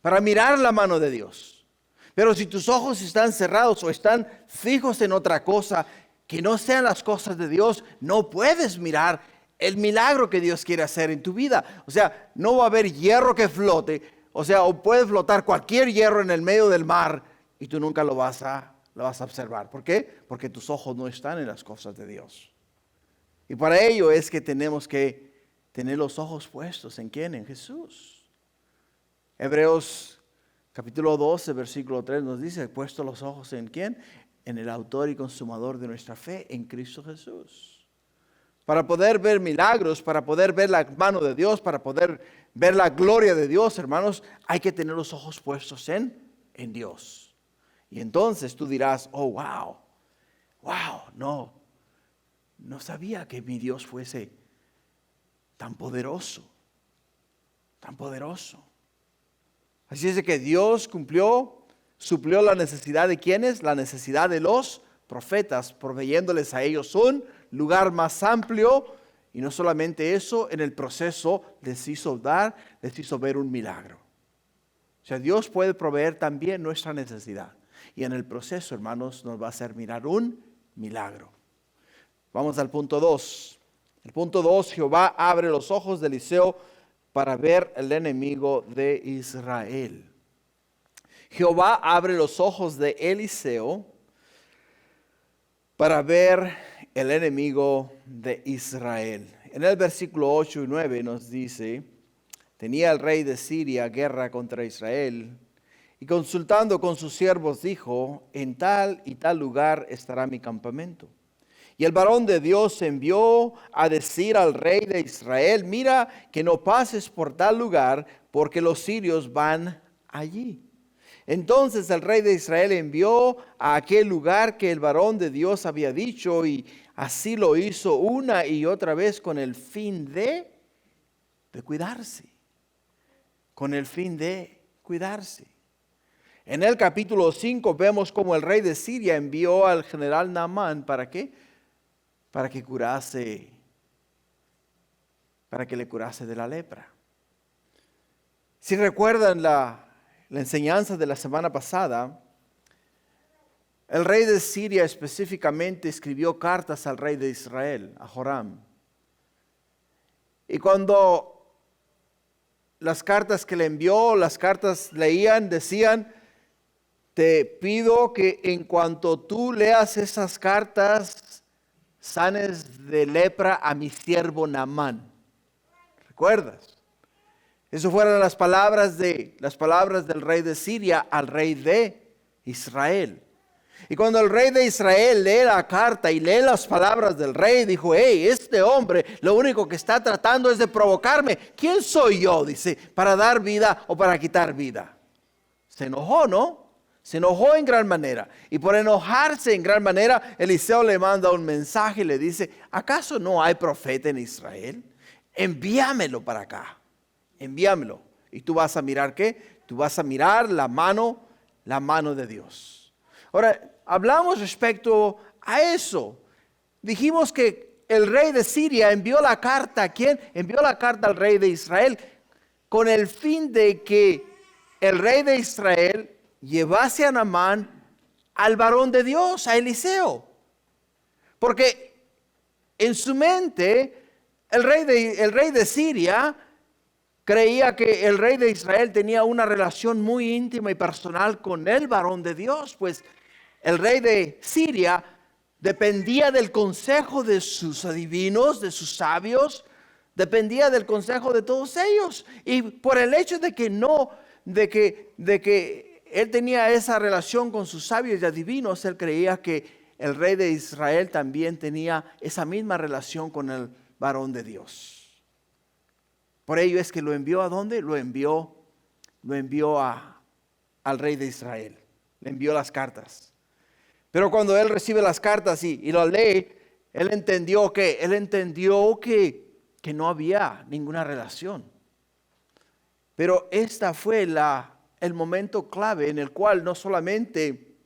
Para mirar la mano de Dios. Pero si tus ojos están cerrados o están fijos en otra cosa que no sean las cosas de Dios, no puedes mirar el milagro que Dios quiere hacer en tu vida. O sea, no va a haber hierro que flote. O sea, o puede flotar cualquier hierro en el medio del mar y tú nunca lo vas a observar. ¿Por qué? Porque tus ojos no están en las cosas de Dios. Y para ello es que tenemos que tener los ojos puestos ¿en quién? En Jesús. Hebreos capítulo 12, versículo 3 nos dice: puesto los ojos ¿en quién? En el autor y consumador de nuestra fe, en Cristo Jesús. Para poder ver milagros, para poder ver la mano de Dios, para poder ver la gloria de Dios, hermanos, hay que tener los ojos puestos en Dios. Y entonces tú dirás: oh, wow, no sabía que mi Dios fuese tan poderoso. Así es de que Dios suplió la necesidad de ¿quiénes? La necesidad de los profetas, proveyéndoles a ellos un lugar más amplio. Y no solamente eso, en el proceso les hizo ver un milagro. O sea, Dios puede proveer también nuestra necesidad. Y en el proceso, hermanos, nos va a hacer mirar un milagro. Vamos al punto 2. El punto 2, Jehová abre los ojos de Eliseo para ver el enemigo de Israel. Jehová abre los ojos de Eliseo para ver el enemigo de Israel. En el versículo 8 y 9 nos dice: tenía el rey de Siria guerra contra Israel, y consultando con sus siervos dijo: en tal y tal lugar estará mi campamento. Y el varón de Dios envió a decir al rey de Israel: mira que no pases por tal lugar, porque los sirios van allí. Entonces el rey de Israel envió a aquel lugar que el varón de Dios había dicho, y así lo hizo una y otra vez con el fin de cuidarse. Con el fin de cuidarse. En el capítulo 5 vemos como el rey de Siria envió al general Naamán, ¿para qué? Para que le curase de la lepra. Si recuerdan la enseñanza de la semana pasada, el rey de Siria específicamente escribió cartas al rey de Israel, a Joram. Y cuando las cartas que le envió, las cartas leían, decían: te pido que en cuanto tú leas esas cartas, sanes de lepra a mi siervo Naamán. ¿Recuerdas? Eso fueron las palabras del rey de Siria al rey de Israel. Y cuando el rey de Israel lee la carta y lee las palabras del rey, dijo, hey, este hombre lo único que está tratando es de provocarme. ¿Quién soy yo? Dice, para dar vida o para quitar vida. Se enojó, ¿no? Se enojó en gran manera. Y por enojarse en gran manera, Eliseo le manda un mensaje y le dice, ¿acaso no hay profeta en Israel? Envíamelo para acá. Envíamelo. Y tú vas a mirar ¿qué? Tú vas a mirar la mano de Dios. Ahora, hablamos respecto a eso. Dijimos que el rey de Siria envió la carta. ¿A quién? Envió la carta al rey de Israel con el fin de que el rey de Israel llevase a Naamán al varón de Dios, a Eliseo. Porque en su mente, el rey de Siria creía que el rey de Israel tenía una relación muy íntima y personal con el varón de Dios, pues el rey de Siria dependía del consejo de sus adivinos, de sus sabios, dependía del consejo de todos ellos. Y por el hecho de que él tenía esa relación con sus sabios y adivinos, él creía que el rey de Israel también tenía esa misma relación con el varón de Dios. Por ello es que lo envió ¿a dónde? Lo envió al rey de Israel. Le envió las cartas. Pero cuando él recibe las cartas y lo lee, él entendió que no había ninguna relación. Pero esta fue el momento clave en el cual no solamente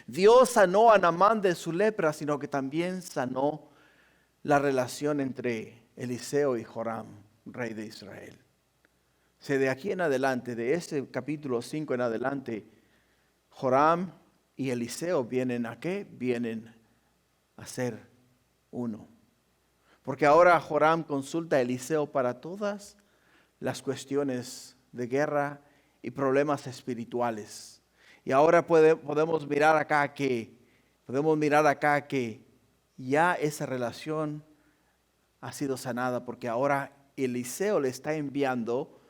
Dios sanó a Naamán de su lepra, sino que también sanó la relación entre Eliseo y Joram, rey de Israel. O sea, de aquí en adelante, de este capítulo 5 en adelante, Joram y Eliseo vienen ¿a qué? Vienen a ser uno. Porque ahora Joram consulta a Eliseo para todas las cuestiones de guerra y problemas espirituales. Y ahora podemos mirar acá que ya esa relación ha sido sanada, porque ahora Eliseo le está enviando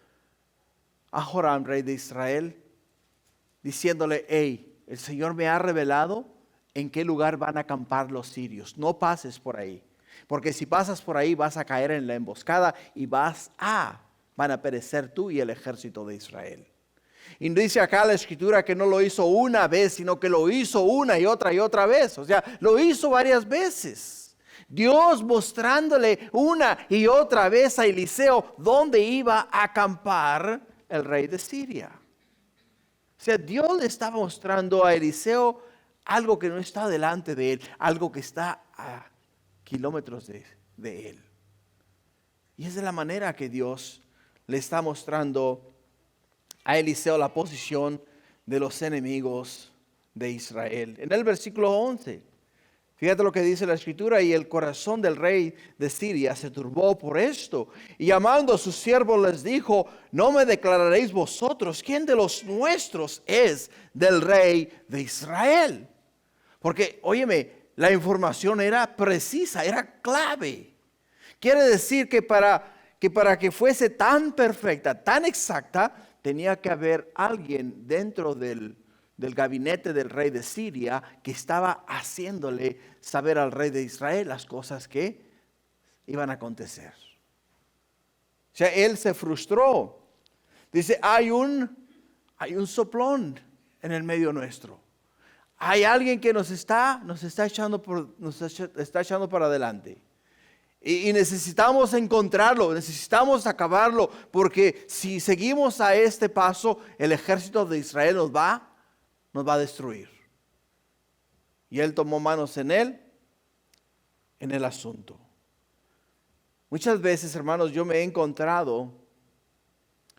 a Joram, rey de Israel, diciéndole, hey, el Señor me ha revelado en qué lugar van a acampar los sirios. No pases por ahí, porque si pasas por ahí vas a caer en la emboscada y van a perecer tú y el ejército de Israel. Y dice acá la escritura que no lo hizo una vez, sino que lo hizo una y otra vez. O sea, lo hizo varias veces. Dios mostrándole una y otra vez a Eliseo dónde iba a acampar el rey de Siria. O sea, Dios le estaba mostrando a Eliseo algo que no está delante de él, algo que está a kilómetros de él. Y es de la manera que Dios le está mostrando a Eliseo la posición de los enemigos de Israel. En el versículo 11, fíjate lo que dice la escritura, y el corazón del rey de Siria se turbó por esto, y llamando a sus siervos les dijo, no me declararéis vosotros quién de los nuestros es del rey de Israel. Porque, óyeme, la información era precisa, era clave. Quiere decir que para que fuese tan perfecta, tan exacta, tenía que haber alguien dentro del gabinete del rey de Siria que estaba haciéndole saber al rey de Israel las cosas que iban a acontecer. O sea, él se frustró. Dice, hay un soplón en el medio nuestro. Hay alguien que nos está echando para adelante. Y necesitamos encontrarlo, necesitamos acabarlo, porque si seguimos a este paso, el ejército de Israel nos va a destruir. Y él tomó manos en el asunto. Muchas veces, hermanos, yo me he encontrado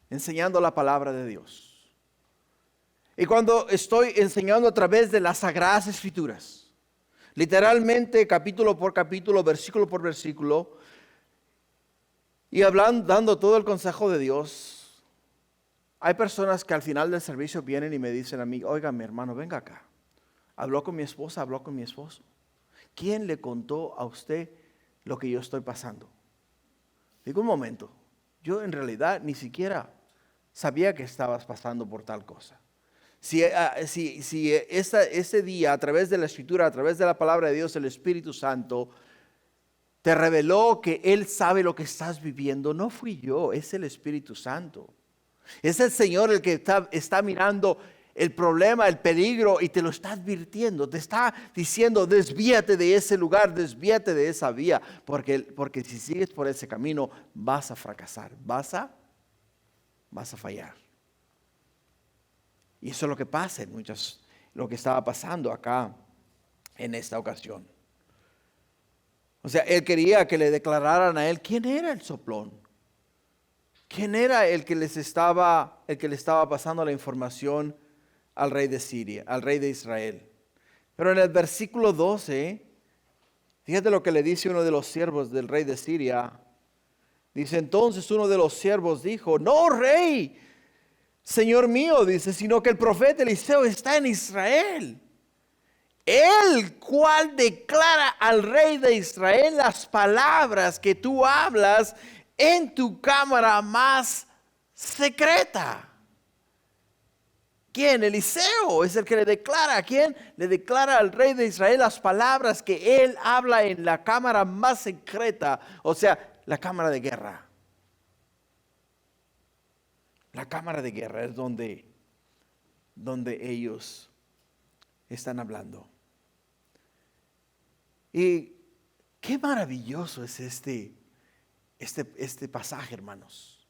enseñando la palabra de Dios. Y cuando estoy enseñando a través de las Sagradas Escrituras, literalmente capítulo por capítulo, versículo por versículo, y dando todo el consejo de Dios, hay personas que al final del servicio vienen y me dicen a mí, oiga, mi hermano, venga acá. Habló con mi esposa, habló con mi esposo. ¿Quién le contó a usted lo que yo estoy pasando? Digo, un momento, yo en realidad ni siquiera sabía que estabas pasando por tal cosa. Si ese día, a través de la Escritura, a través de la palabra de Dios, el Espíritu Santo te reveló que Él sabe lo que estás viviendo, no fui yo, es el Espíritu Santo. Es el Señor el que está mirando el problema, el peligro, y te lo está advirtiendo. Te está diciendo, desvíate de ese lugar, desvíate de esa vía, porque si sigues por ese camino vas a fracasar, vas a fallar. Y eso es lo que pasa en lo que estaba pasando acá en esta ocasión. O sea, él quería que le declararan a él quién era el soplón. ¿Quién era el que le estaba pasando la información al rey de Siria, al rey de Israel? Pero en el versículo 12, fíjate lo que le dice uno de los siervos del rey de Siria. Dice, entonces uno de los siervos dijo, no, rey, señor mío, dice, sino que el profeta Eliseo está en Israel. El cual declara al rey de Israel las palabras que tú hablas en tu cámara más secreta. ¿Quién? Eliseo es el que le declara. ¿A quién? Le declara al rey de Israel las palabras que él habla en la cámara más secreta, o sea, la cámara de guerra. La cámara de guerra es donde ellos están hablando. Y qué maravilloso es este pasaje, hermanos.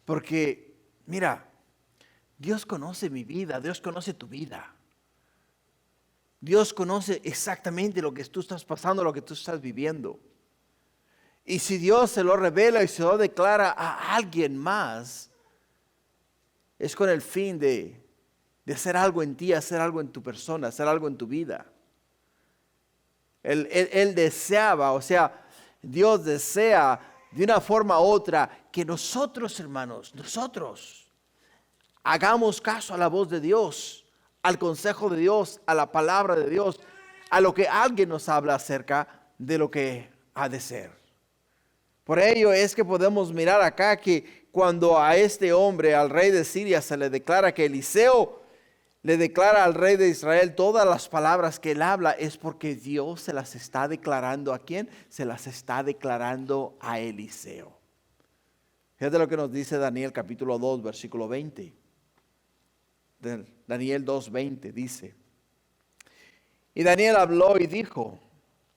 Porque, mira, Dios conoce mi vida, Dios conoce tu vida. Dios conoce exactamente lo que tú estás pasando, lo que tú estás viviendo. Y si Dios se lo revela y se lo declara a alguien más, es con el fin de hacer algo en ti, hacer algo en tu persona, hacer algo en tu vida. Él deseaba, o sea, Dios desea de una forma u otra que nosotros, hermanos, nosotros hagamos caso a la voz de Dios, al consejo de Dios, a la palabra de Dios, a lo que alguien nos habla acerca de lo que ha de ser. Por ello es que podemos mirar acá que cuando a este hombre, al rey de Siria, se le declara que Eliseo le declara al rey de Israel todas las palabras que él habla, es porque Dios se las está declarando. ¿A quién? Se las está declarando a Eliseo. Fíjate lo que nos dice Daniel capítulo 2, versículo 20. Daniel 2:20 dice, y Daniel habló y dijo,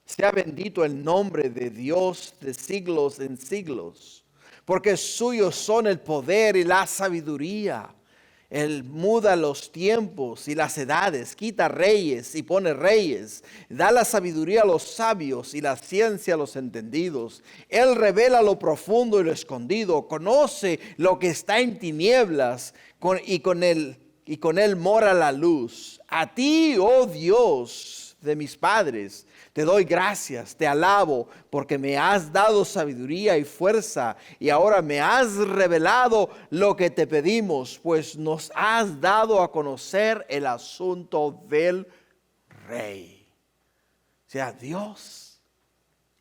sea bendito el nombre de Dios de siglos en siglos, porque suyos son el poder y la sabiduría. Él muda los tiempos y las edades, quita reyes y pone reyes, da la sabiduría a los sabios y la ciencia a los entendidos. Él revela lo profundo y lo escondido, conoce lo que está en tinieblas y con él mora la luz. A ti, oh Dios de mis padres, te doy gracias, te alabo, porque me has dado sabiduría y fuerza, y ahora me has revelado lo que te pedimos, pues nos has dado a conocer el asunto del rey. O sea, Dios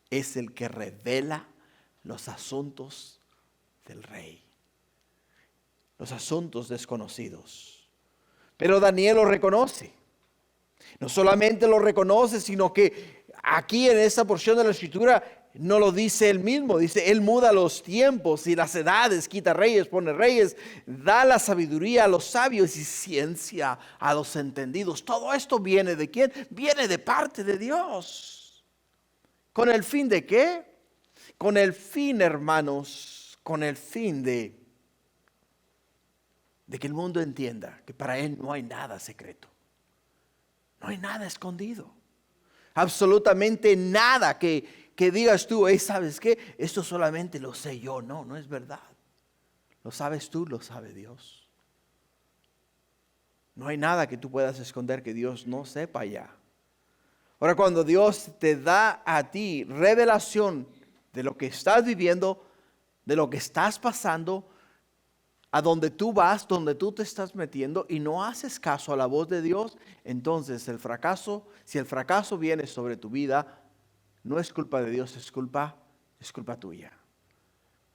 es el que revela los asuntos del rey, los asuntos desconocidos. Pero Daniel lo reconoce. No solamente lo reconoce, sino que aquí en esta porción de la Escritura no lo dice él mismo. Dice, él muda los tiempos y las edades, quita reyes, pone reyes, da la sabiduría a los sabios y ciencia a los entendidos. Todo esto viene ¿de quién? Viene de parte de Dios. ¿Con el fin de qué? Con el fin, hermanos, con el fin de que el mundo entienda que para él no hay nada secreto. No hay nada escondido. Absolutamente nada que digas tú, ¿sabes qué? Esto solamente lo sé yo. No, no es verdad. Lo sabes tú, lo sabe Dios. No hay nada que tú puedas esconder que Dios no sepa ya. Ahora, cuando Dios te da a ti revelación de lo que estás viviendo, de lo que estás pasando, a donde tú vas, donde tú te estás metiendo y no haces caso a la voz de Dios, entonces si el fracaso viene sobre tu vida, no es culpa de Dios, es culpa tuya.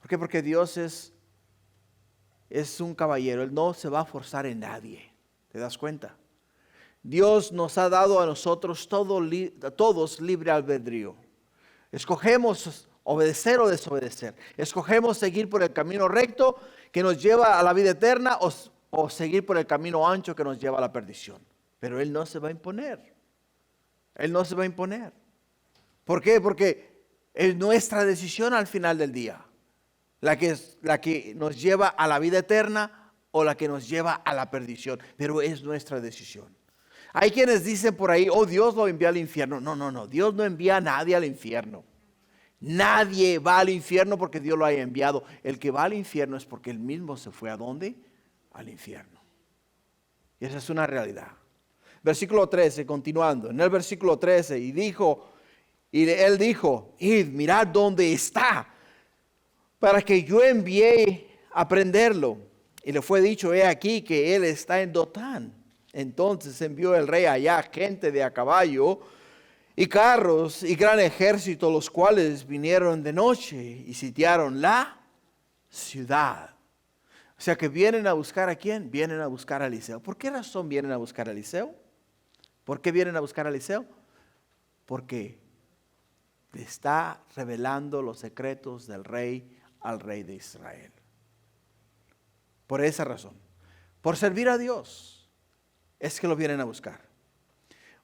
¿Por qué? Porque Dios es un caballero. Él no se va a forzar en nadie. ¿Te das cuenta? Dios nos ha dado a nosotros a todos libre albedrío. Escogemos obedecer o desobedecer. Escogemos seguir por el camino recto que nos lleva a la vida eterna o seguir por el camino ancho que nos lleva a la perdición. Pero Él no se va a imponer. Él no se va a imponer. ¿Por qué? Porque es nuestra decisión al final del día. La que nos lleva a la vida eterna o la que nos lleva a la perdición. Pero es nuestra decisión. Hay quienes dicen por ahí, oh, Dios lo envía al infierno. No. Dios no envía a nadie al infierno. Nadie va al infierno porque Dios lo haya enviado. El que va al infierno es porque Él mismo se fue ¿a dónde? Al infierno. Y esa es una realidad. Versículo 13, continuando. En el versículo 13, y Él dijo, id, mirad dónde está, para que yo envíe a prenderlo. Y le fue dicho, he aquí que Él está en Dotán. Entonces envió el rey allá gente de a caballo y carros y gran ejército, los cuales vinieron de noche y sitiaron la ciudad. O sea que vienen a buscar ¿a quién? Vienen a buscar a Eliseo. ¿Por qué razón vienen a buscar a Eliseo? ¿Por qué vienen a buscar a Eliseo? Porque le está revelando los secretos del rey al rey de Israel. Por esa razón, por servir a Dios, es que lo vienen a buscar.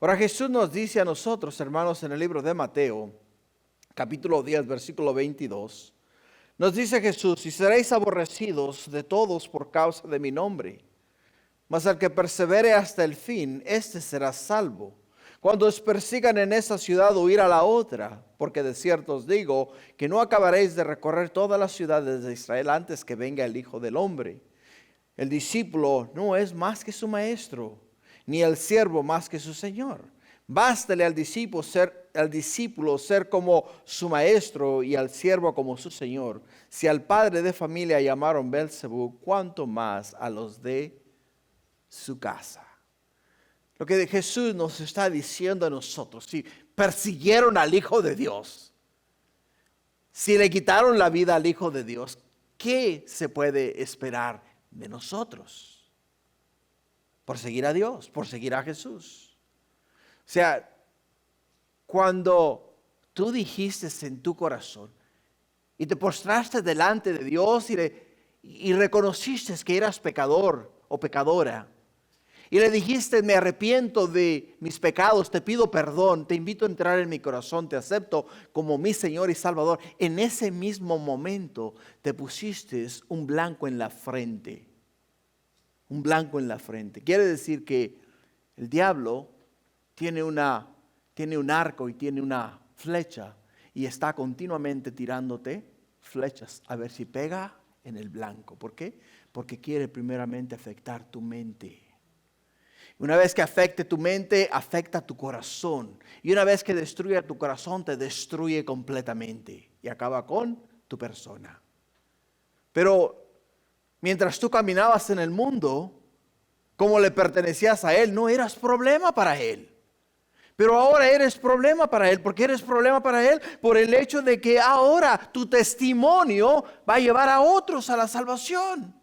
Ahora Jesús nos dice a nosotros, hermanos, en el libro de Mateo, capítulo 10, versículo 22, nos dice Jesús, y seréis aborrecidos de todos por causa de mi nombre, mas el que persevere hasta el fin, éste será salvo. Cuando os persigan en esa ciudad, huir a la otra, porque de cierto os digo, que no acabaréis de recorrer todas las ciudades de Israel antes que venga el Hijo del Hombre. El discípulo no es más que su maestro, ni el siervo más que su señor. Bástale al discípulo ser como su maestro y al siervo como su señor. Si al padre de familia llamaron Belzebú, ¿cuánto más a los de su casa? Lo que Jesús nos está diciendo a nosotros, si persiguieron al Hijo de Dios, si le quitaron la vida al Hijo de Dios, ¿qué se puede esperar de nosotros? Por seguir a Dios, por seguir a Jesús. O sea, cuando tú dijiste en tu corazón y te postraste delante de Dios y reconociste que eras pecador o pecadora, y le dijiste, me arrepiento de mis pecados, te pido perdón, te invito a entrar en mi corazón, te acepto como mi Señor y Salvador, en ese mismo momento te pusiste un blanco en la frente. Un blanco en la frente. Quiere decir que el diablo tiene un arco y tiene una flecha y está continuamente tirándote flechas a ver si pega en el blanco. ¿Por qué? Porque quiere primeramente afectar tu mente. Una vez que afecte tu mente, afecta tu corazón. Y una vez que destruye tu corazón, te destruye completamente y acaba con tu persona. Pero mientras tú caminabas en el mundo, como le pertenecías a Él, no eras problema para Él. Pero ahora eres problema para Él. ¿Por qué eres problema para Él? Por el hecho de que ahora tu testimonio va a llevar a otros a la salvación.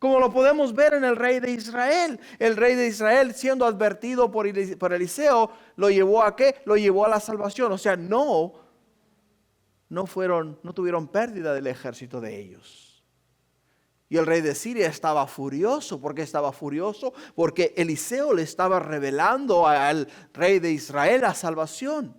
Como lo podemos ver en el rey de Israel. El rey de Israel, siendo advertido por Eliseo, ¿lo llevó a qué? Lo llevó a la salvación. O sea, no tuvieron pérdida del ejército de ellos. Y el rey de Siria estaba furioso. ¿Por qué estaba furioso? Porque Eliseo le estaba revelando al rey de Israel la salvación.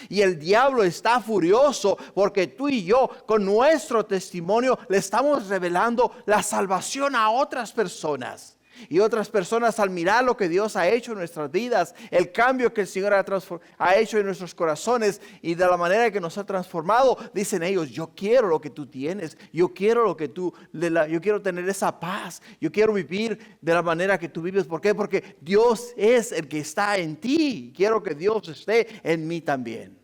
Y el diablo está furioso porque tú y yo, con nuestro testimonio, le estamos revelando la salvación a otras personas. Y otras personas, al mirar lo que Dios ha hecho en nuestras vidas, el cambio que el Señor ha hecho en nuestros corazones y de la manera que nos ha transformado, dicen ellos, yo quiero lo que tú tienes, yo quiero yo quiero tener esa paz, yo quiero vivir de la manera que tú vives. ¿Por qué? Porque Dios es el que está en ti. Quiero que Dios esté en mí también.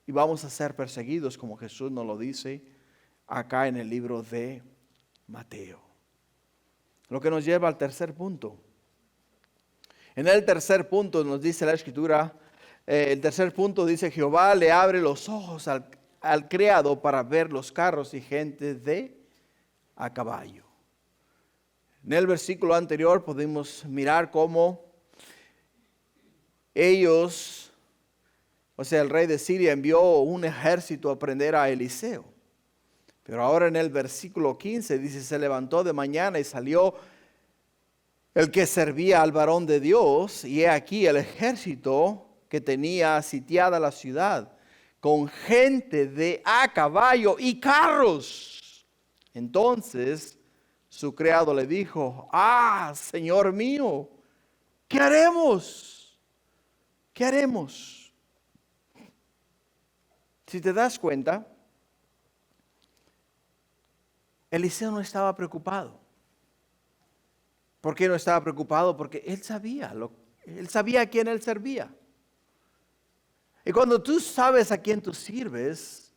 Y vamos a ser perseguidos, como Jesús nos lo dice acá en el libro de Mateo. Lo que nos lleva al tercer punto. En el tercer punto nos dice la Escritura, el tercer punto dice, Jehová le abre los ojos al criado para ver los carros y gente de a caballo. En el versículo anterior podemos mirar cómo ellos, o sea, el rey de Siria envió un ejército a prender a Eliseo. Pero ahora en el versículo 15 dice, se levantó de mañana y salió el que servía al varón de Dios, y he aquí el ejército que tenía sitiada la ciudad, con gente de a caballo y carros. Entonces su criado le dijo, Señor mío, ¿qué haremos? ¿Qué haremos? Si te das cuenta, Eliseo no estaba preocupado. ¿Por qué no estaba preocupado? Porque él sabía a quién él servía. Y cuando tú sabes a quién tú sirves,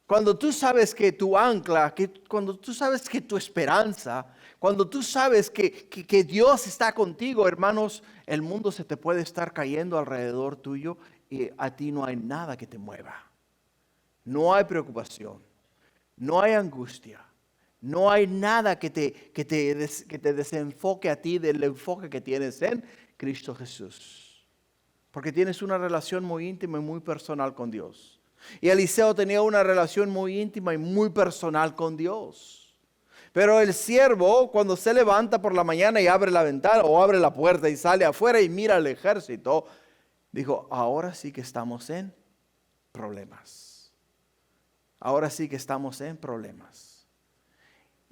cuando tú sabes que tu ancla, cuando tú sabes que tu esperanza, cuando tú sabes que Dios está contigo, hermanos, el mundo se te puede estar cayendo alrededor tuyo y a ti no hay nada que te mueva. No hay preocupación, no hay angustia. No hay nada que te desenfoque a ti del enfoque que tienes en Cristo Jesús. Porque tienes una relación muy íntima y muy personal con Dios. Y Eliseo tenía una relación muy íntima y muy personal con Dios. Pero el siervo, cuando se levanta por la mañana y abre la ventana o abre la puerta y sale afuera y mira al ejército, dijo, ahora sí que estamos en problemas. Ahora sí que estamos en problemas.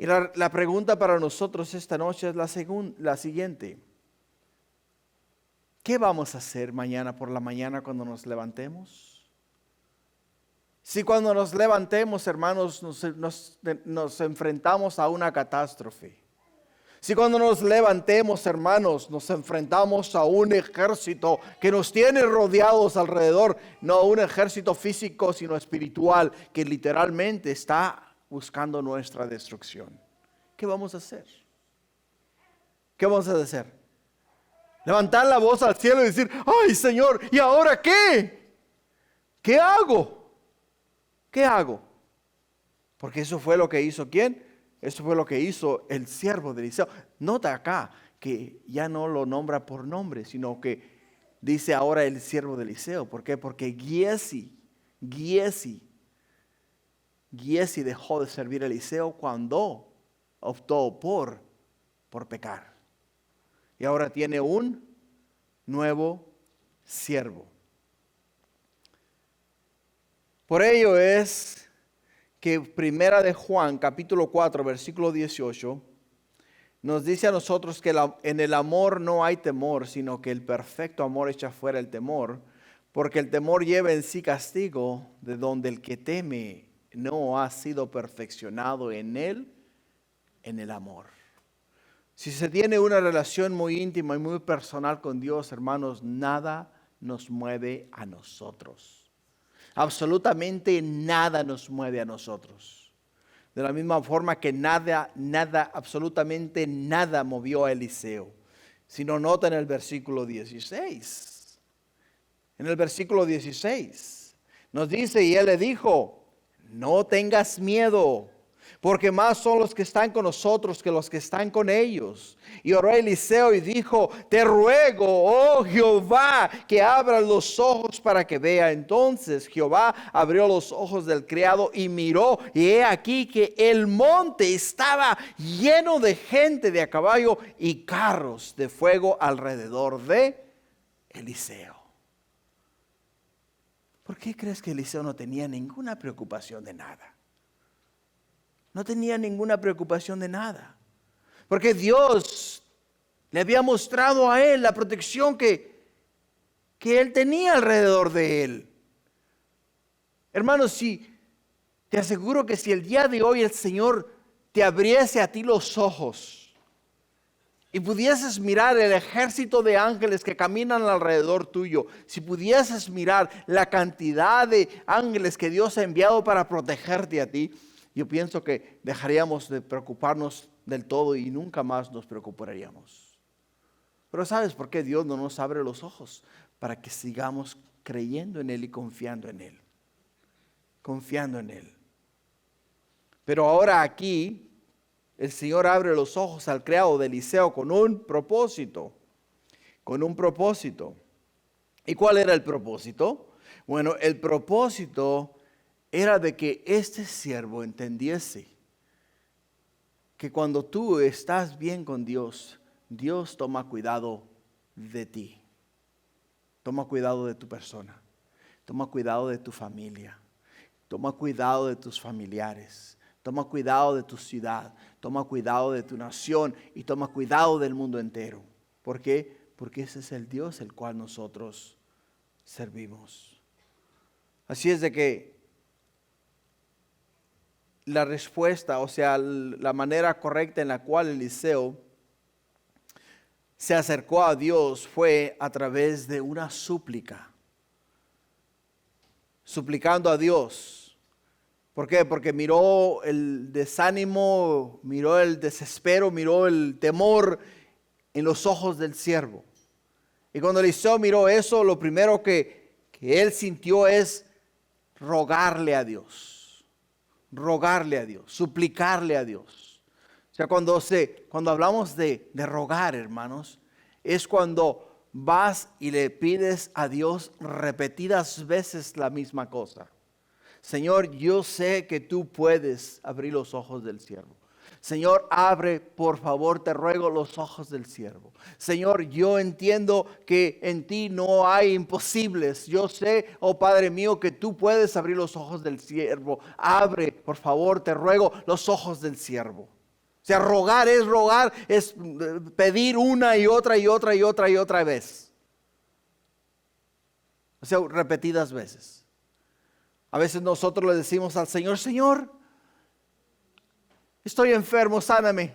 Y la pregunta para nosotros esta noche es la siguiente. ¿Qué vamos a hacer mañana por la mañana cuando nos levantemos? Si cuando nos levantemos, hermanos, nos enfrentamos a una catástrofe. Si cuando nos levantemos, hermanos, nos enfrentamos a un ejército que nos tiene rodeados alrededor, no un ejército físico, sino espiritual, que literalmente está buscando nuestra destrucción. ¿Qué vamos a hacer? ¿Qué vamos a hacer? Levantar la voz al cielo y decir, ¡ay, Señor! ¿Y ahora qué? ¿Qué hago? ¿Qué hago? Porque eso fue lo que hizo ¿quién? Eso fue lo que hizo el siervo de Eliseo. Nota acá que ya no lo nombra por nombre, sino que dice ahora el siervo de Eliseo. ¿Por qué? Porque Giesi dejó de servir a Eliseo cuando optó por pecar. Y ahora tiene un nuevo siervo. Por ello es que Primera de Juan, capítulo 4, versículo 18, nos dice a nosotros que en el amor no hay temor, sino que el perfecto amor echa fuera el temor, porque el temor lleva en sí castigo, de donde el que teme no ha sido perfeccionado en él, en el amor. Si se tiene una relación muy íntima y muy personal con Dios, hermanos, nada nos mueve a nosotros. Absolutamente nada nos mueve a nosotros. De la misma forma que absolutamente nada movió a Eliseo. Si no nota en el versículo 16. En el versículo 16 nos dice, y él le dijo, no tengas miedo, porque más son los que están con nosotros que los que están con ellos. Y oró Eliseo y dijo, te ruego, oh Jehová, que abra los ojos para que vea. Entonces Jehová abrió los ojos del criado y miró, y he aquí que el monte estaba lleno de gente de a caballo y carros de fuego alrededor de Eliseo. ¿Por qué crees que Eliseo no tenía ninguna preocupación de nada? No tenía ninguna preocupación de nada. Porque Dios le había mostrado a él la protección que él tenía alrededor de él. Hermanos, te aseguro que si el día de hoy el Señor te abriese a ti los ojos y pudieses mirar el ejército de ángeles que caminan alrededor tuyo, si pudieses mirar la cantidad de ángeles que Dios ha enviado para protegerte a ti, yo pienso que dejaríamos de preocuparnos del todo y nunca más nos preocuparíamos. Pero ¿sabes por qué Dios no nos abre los ojos? Para que sigamos creyendo en Él y confiando en Él. confiando en Él. Pero ahora aquí, el Señor abre los ojos al criado de Eliseo con un propósito. Con un propósito. ¿Y cuál era el propósito? Bueno, el propósito era de que este siervo entendiese que cuando tú estás bien con Dios, Dios toma cuidado de ti. Toma cuidado de tu persona. Toma cuidado de tu familia. Toma cuidado de tus familiares. Toma cuidado de tu ciudad. Toma cuidado de tu nación. Y toma cuidado del mundo entero. ¿Por qué? Porque ese es el Dios el cual nosotros servimos. Así es de que la respuesta, o sea, la manera correcta en la cual Eliseo se acercó a Dios fue a través de una súplica. Suplicando a Dios. ¿Por qué? Porque miró el desánimo, miró el desespero, miró el temor en los ojos del siervo. Y cuando Eliseo miró eso, lo primero que él sintió es rogarle a Dios. Rogarle a Dios, suplicarle a Dios. O sea, cuando hablamos de rogar, hermanos, es cuando vas y le pides a Dios repetidas veces la misma cosa. Señor, yo sé que tú puedes abrir los ojos del siervo. Señor, abre, por favor, te ruego los ojos del siervo. Señor, yo entiendo que en ti no hay imposibles. Yo sé, oh Padre mío, que tú puedes abrir los ojos del siervo. Abre, por favor, te ruego los ojos del siervo. O sea, rogar, es pedir una y otra y otra y otra y otra vez. O sea, repetidas veces. A veces nosotros le decimos al Señor, Señor, estoy enfermo, sáname.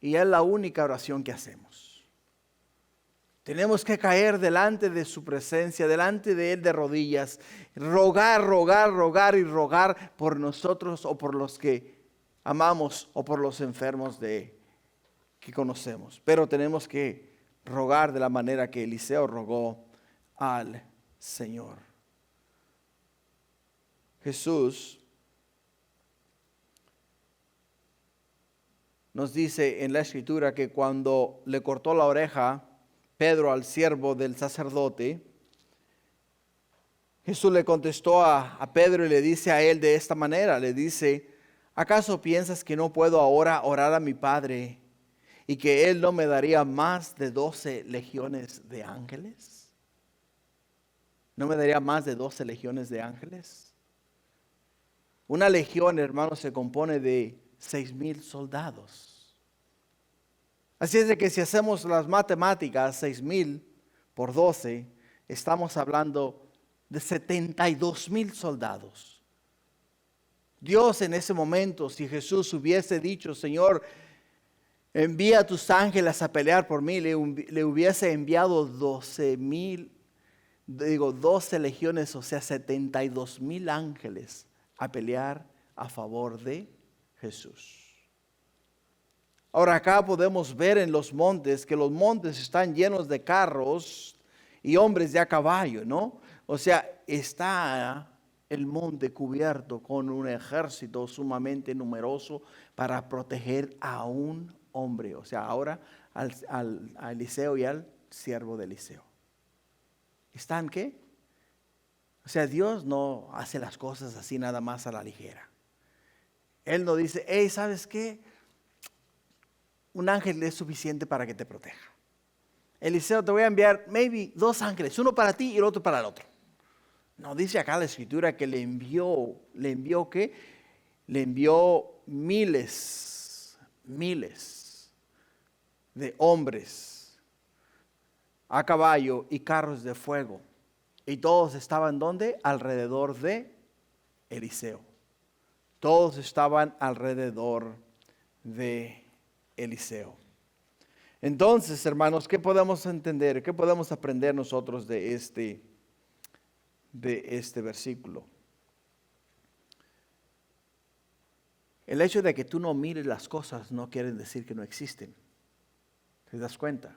Y es la única oración que hacemos. Tenemos que caer delante de su presencia, delante de Él de rodillas. Rogar, rogar, rogar y rogar por nosotros o por los que amamos o por los enfermos que conocemos. Pero tenemos que rogar de la manera que Eliseo rogó al Señor. Jesús nos dice en la Escritura que cuando le cortó la oreja Pedro al siervo del sacerdote, Jesús le contestó a Pedro y le dice a él de esta manera, le dice, ¿acaso piensas que no puedo ahora orar a mi Padre y que Él no me daría más de 12 legiones de ángeles? ¿No me daría más de 12 legiones de ángeles? Una legión, hermanos, se compone de 6,000 soldados. Así es de que si hacemos las matemáticas, 6,000 por 12, estamos hablando de 72,000 soldados. Dios en ese momento, si Jesús hubiese dicho, Señor, envía a tus ángeles a pelear por mí, le hubiese enviado 12 legiones, o sea, 72,000 ángeles a pelear a favor de Jesús. Ahora acá podemos ver en los montes que los montes están llenos de carros y hombres de a caballo, ¿no? O sea, está el monte cubierto con un ejército sumamente numeroso para proteger a un hombre. O sea, ahora a Eliseo y al siervo de Eliseo. ¿Están qué? O sea, Dios no hace las cosas así nada más a la ligera. Él no dice, hey, ¿sabes qué? Un ángel es suficiente para que te proteja. Eliseo, te voy a enviar maybe 2 ángeles, uno para ti y el otro para el otro. No, dice acá la Escritura que le envió ¿qué? Le envió miles de hombres a caballo y carros de fuego. Y todos estaban ¿dónde? Alrededor de Eliseo. Todos estaban alrededor de Eliseo. Entonces, hermanos, ¿qué podemos entender? ¿Qué podemos aprender nosotros de este versículo? El hecho de que tú no mires las cosas no quiere decir que no existen. ¿Te das cuenta?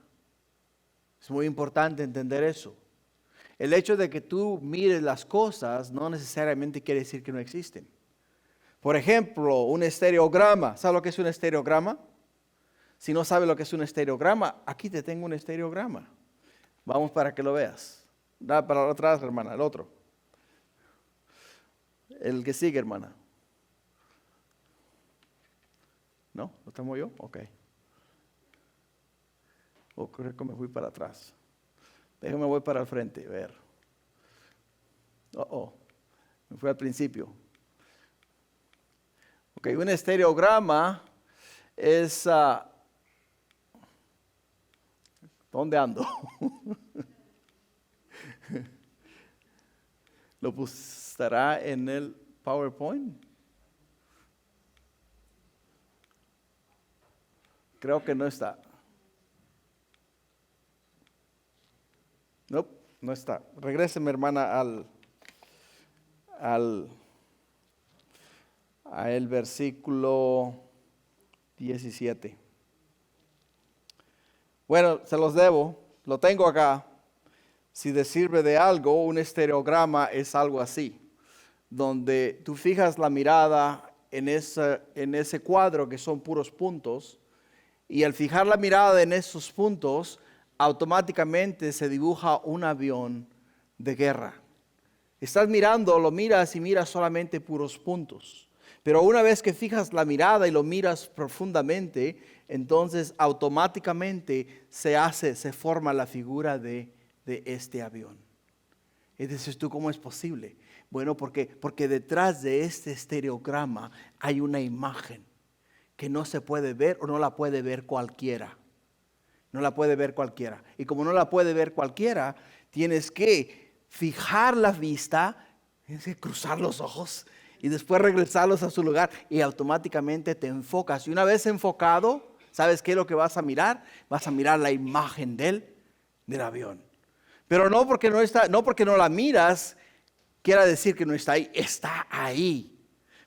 Es muy importante entender eso. El hecho de que tú mires las cosas no necesariamente quiere decir que no existen. Por ejemplo, un estereograma. ¿Sabes lo que es un estereograma? Si no sabes lo que es un estereograma, aquí te tengo un estereograma. Vamos para que lo veas. Da para atrás, hermana, el otro. El que sigue, hermana. ¿No? ¿Lo tengo yo? Ok. Creo que me fui para atrás. Déjame voy para el frente, a ver. Me fui al principio. Ok, un estereograma es... ¿dónde ando? ¿Lo estará en el PowerPoint? Creo que no está. No está. Regréseme, hermana, a el versículo 17. Bueno, se los debo. Lo tengo acá. Si te sirve de algo, un estereograma es algo así, donde tú fijas la mirada en ese cuadro que son puros puntos, y al fijar la mirada en esos puntos, automáticamente se dibuja un avión de guerra. Estás mirando, lo miras y miras solamente puros puntos. Pero una vez que fijas la mirada y lo miras profundamente, entonces automáticamente se forma la figura de este avión. Y dices tú, ¿cómo es posible? Bueno, porque detrás de este estereograma hay una imagen que no se puede ver o no la puede ver cualquiera. No la puede ver cualquiera. Y como no la puede ver cualquiera, tienes que fijar la vista, tienes que cruzar los ojos y después regresarlos a su lugar y automáticamente te enfocas. Y una vez enfocado, ¿sabes qué es lo que vas a mirar? Vas a mirar la imagen del avión. Pero no porque no está, no porque no la miras, quiera decir que no está ahí. Está ahí.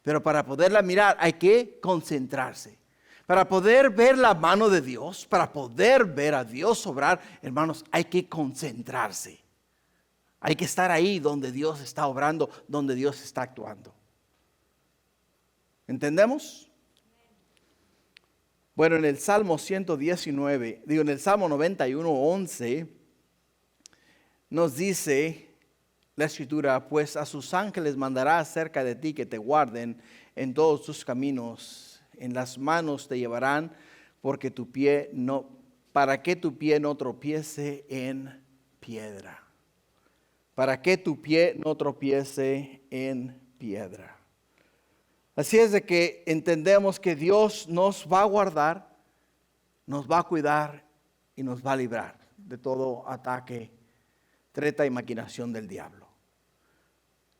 Pero para poderla mirar hay que concentrarse. Para poder ver la mano de Dios, para poder ver a Dios obrar, hermanos, hay que concentrarse. Hay que estar ahí donde Dios está obrando, donde Dios está actuando. ¿Entendemos? Bueno, en el Salmo 119, en el Salmo 91, 11, nos dice la Escritura, pues a sus ángeles mandará acerca de ti que te guarden en todos tus caminos. En las manos te llevarán para que tu pie no tropiece en piedra. Para que tu pie no tropiece en piedra. Así es de que entendemos que Dios nos va a guardar, nos va a cuidar y nos va a librar de todo ataque, treta y maquinación del diablo.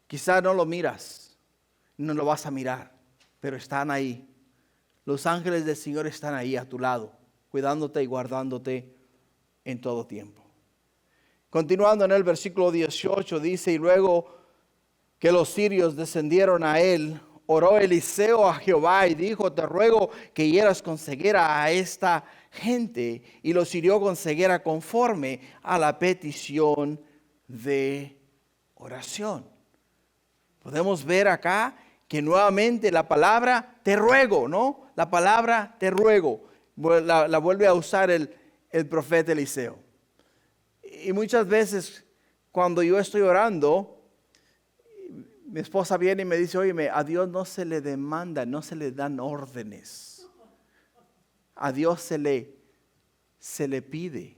Quizá no lo miras, no lo vas a mirar, pero están ahí. Los ángeles del Señor están ahí a tu lado, cuidándote y guardándote en todo tiempo. Continuando en el versículo 18 dice, y luego que los sirios descendieron a él, oró Eliseo a Jehová y dijo, te ruego que hieras con ceguera a esta gente. Y los hirió con ceguera conforme a la petición de oración. Podemos ver acá que nuevamente la palabra te ruego, ¿no? La palabra te ruego, la vuelve a usar el profeta Eliseo. Y muchas veces cuando yo estoy orando, mi esposa viene y me dice, oye, a Dios no se le demanda, no se le dan órdenes. A Dios se le pide.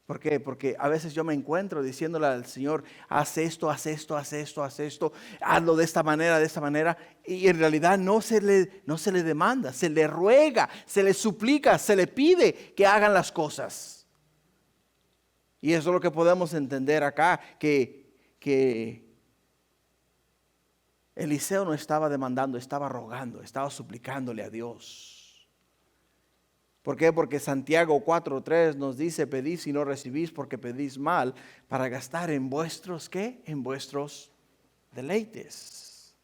¿Por qué? Porque a veces yo me encuentro diciéndole al Señor, haz esto, haz esto, haz esto, haz esto, hazlo de esta manera, y en realidad no se le demanda, se le ruega, se le suplica, se le pide que hagan las cosas. Y eso es lo que podemos entender acá, que Eliseo no estaba demandando, estaba rogando, estaba suplicándole a Dios. ¿Por qué? Porque Santiago 4:3 nos dice, pedís y no recibís porque pedís mal para gastar en vuestros, ¿qué? En vuestros deleites.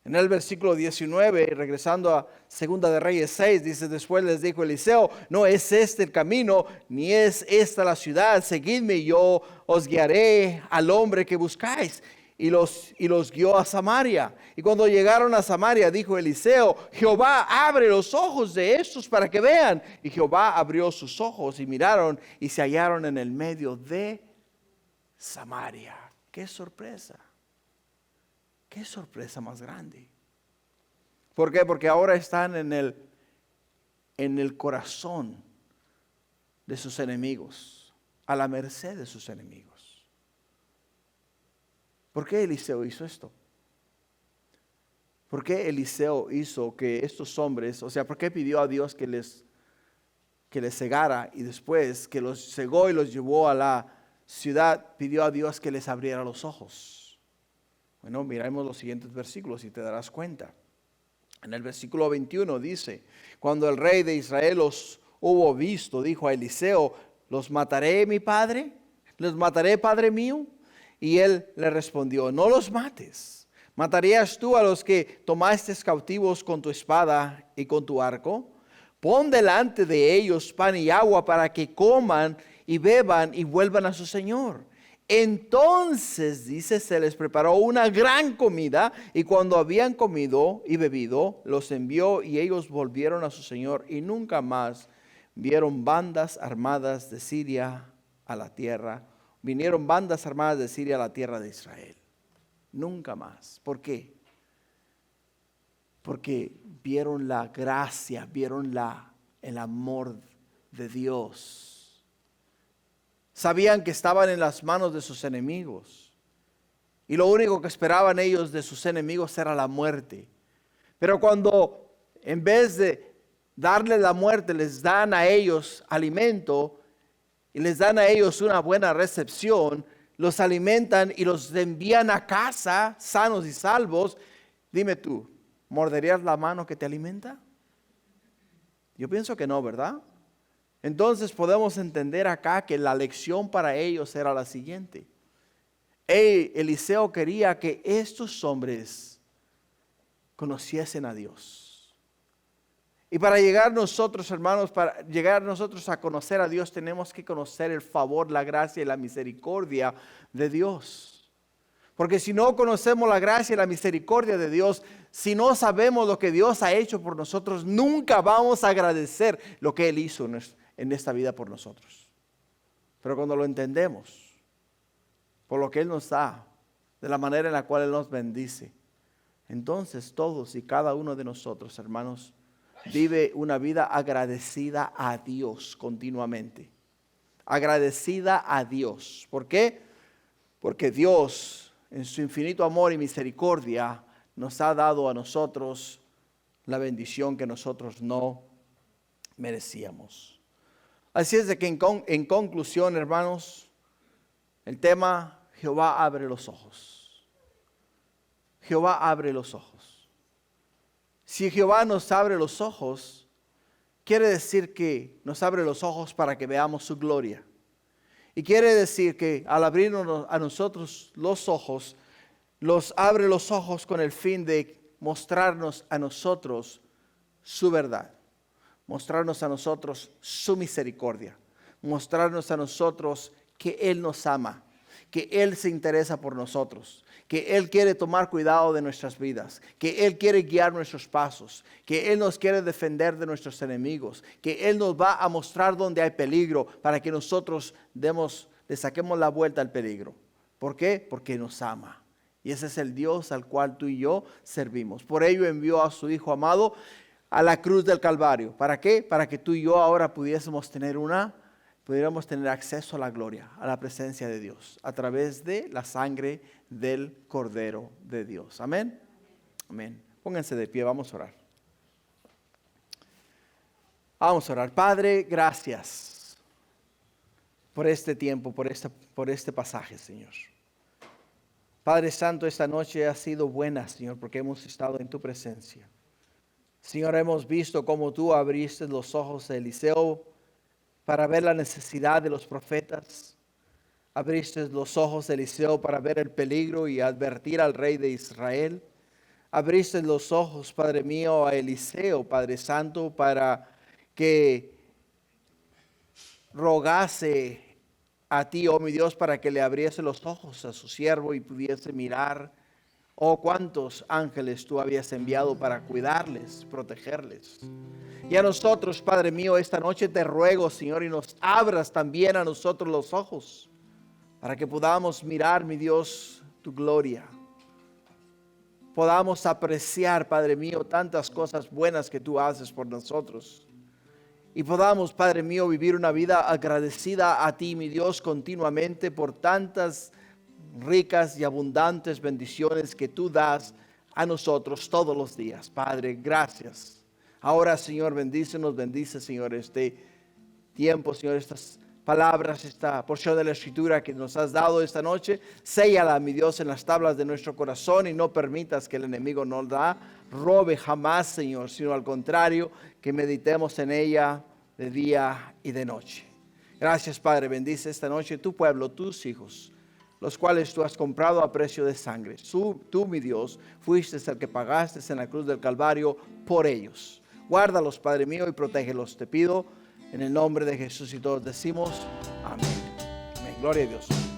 En el versículo 19, regresando a Segunda de Reyes 6, dice: después les dijo Eliseo, no es este el camino, ni es esta la ciudad, seguidme y yo os guiaré al hombre que buscáis. Y los guió a Samaria. Y cuando llegaron a Samaria, dijo Eliseo: Jehová, abre los ojos de estos para que vean. Y Jehová abrió sus ojos y miraron y se hallaron en el medio de Samaria. ¡Qué sorpresa! ¡Qué sorpresa más grande! ¿Por qué? Porque ahora están en el corazón de sus enemigos, a la merced de sus enemigos. ¿Por qué Eliseo hizo esto? ¿Por qué Eliseo hizo que estos hombres, o sea, por qué pidió a Dios que les cegara, y después que los cegó y los llevó a la ciudad, pidió a Dios que les abriera los ojos? Bueno, miremos los siguientes versículos y te darás cuenta. En el versículo 21 dice: cuando el rey de Israel los hubo visto, dijo a Eliseo: ¿los mataré, mi padre? ¿Los mataré, padre mío? Y él le respondió: no los mates. ¿Matarías tú a los que tomaste cautivos con tu espada y con tu arco? Pon delante de ellos pan y agua para que coman y beban y vuelvan a su señor. Entonces, dice, se les preparó una gran comida, y cuando habían comido y bebido, los envió y ellos volvieron a su señor, y nunca más vieron bandas armadas de Siria a la tierra. Vinieron bandas armadas de Siria a la tierra de Israel. Nunca más. ¿Por qué? Porque vieron la gracia, vieron el amor de Dios. Sabían que estaban en las manos de sus enemigos. Y lo único que esperaban ellos de sus enemigos era la muerte. Pero cuando en vez de darles la muerte, les dan a ellos alimento y les dan a ellos una buena recepción, los alimentan y los envían a casa sanos y salvos, dime tú, ¿morderías la mano que te alimenta? Yo pienso que no, ¿verdad? Entonces podemos entender acá que la lección para ellos era la siguiente. Eliseo quería que estos hombres conociesen a Dios. Y para llegar nosotros, hermanos, para llegar nosotros a conocer a Dios, tenemos que conocer el favor, la gracia y la misericordia de Dios. Porque si no conocemos la gracia y la misericordia de Dios, si no sabemos lo que Dios ha hecho por nosotros, nunca vamos a agradecer lo que Él hizo en esta vida por nosotros. Pero cuando lo entendemos, por lo que Él nos da, de la manera en la cual Él nos bendice, entonces todos y cada uno de nosotros, hermanos, vive una vida agradecida a Dios continuamente. Agradecida a Dios. ¿Por qué? Porque Dios, en su infinito amor y misericordia, nos ha dado a nosotros la bendición que nosotros no merecíamos. Así es de que en conclusión, hermanos, el tema: Jehová abre los ojos. Jehová abre los ojos. Si Jehová nos abre los ojos, quiere decir que nos abre los ojos para que veamos su gloria. Y quiere decir que al abrirnos a nosotros los ojos, los abre los ojos con el fin de mostrarnos a nosotros su verdad. Mostrarnos a nosotros su misericordia. Mostrarnos a nosotros que Él nos ama. Que Él se interesa por nosotros. Que Él quiere tomar cuidado de nuestras vidas, que Él quiere guiar nuestros pasos, que Él nos quiere defender de nuestros enemigos, que Él nos va a mostrar dónde hay peligro para que nosotros le saquemos la vuelta al peligro. ¿Por qué? Porque nos ama. Y ese es el Dios al cual tú y yo servimos. Por ello envió a su Hijo amado a la cruz del Calvario. ¿Para qué? Para que tú y yo ahora pudiéramos tener acceso a la gloria, a la presencia de Dios, a través de la sangre del Cordero de Dios. Amén. Amén. Pónganse de pie, vamos a orar. Vamos a orar. Padre, gracias por este tiempo, por este pasaje, Señor. Padre Santo, esta noche ha sido buena, Señor, porque hemos estado en tu presencia. Señor, hemos visto cómo tú abriste los ojos de Eliseo para ver la necesidad de los profetas. Abriste los ojos de Eliseo para ver el peligro y advertir al rey de Israel. abriste los ojos, Padre mío, a Eliseo, Padre Santo, para que rogase a ti, oh mi Dios, para que le abriese los ojos a su siervo y pudiese mirar. Oh, cuántos ángeles tú habías enviado para cuidarles, protegerles. Y a nosotros, Padre mío, esta noche te ruego, Señor, y nos abras también a nosotros los ojos, para que podamos mirar, mi Dios, tu gloria. Podamos apreciar, Padre mío, tantas cosas buenas que tú haces por nosotros. Y podamos, Padre mío, vivir una vida agradecida a ti, mi Dios, continuamente por tantas ricas y abundantes bendiciones que tú das a nosotros todos los días. Padre, gracias. Ahora, Señor, bendice, Señor, este tiempo, Señor, estas palabras, esta porción de la Escritura que nos has dado esta noche. Séllala, mi Dios, en las tablas de nuestro corazón y no permitas que el enemigo nos la robe jamás, Señor, sino al contrario, que meditemos en ella de día y de noche. Gracias, Padre. Bendice esta noche tu pueblo, tus hijos, los cuales tú has comprado a precio de sangre. Tú, mi Dios, fuiste el que pagaste en la cruz del Calvario por ellos. Guárdalos, Padre mío, y protégelos. Te pido en el nombre de Jesús, y todos decimos amén. Amén. Gloria a Dios.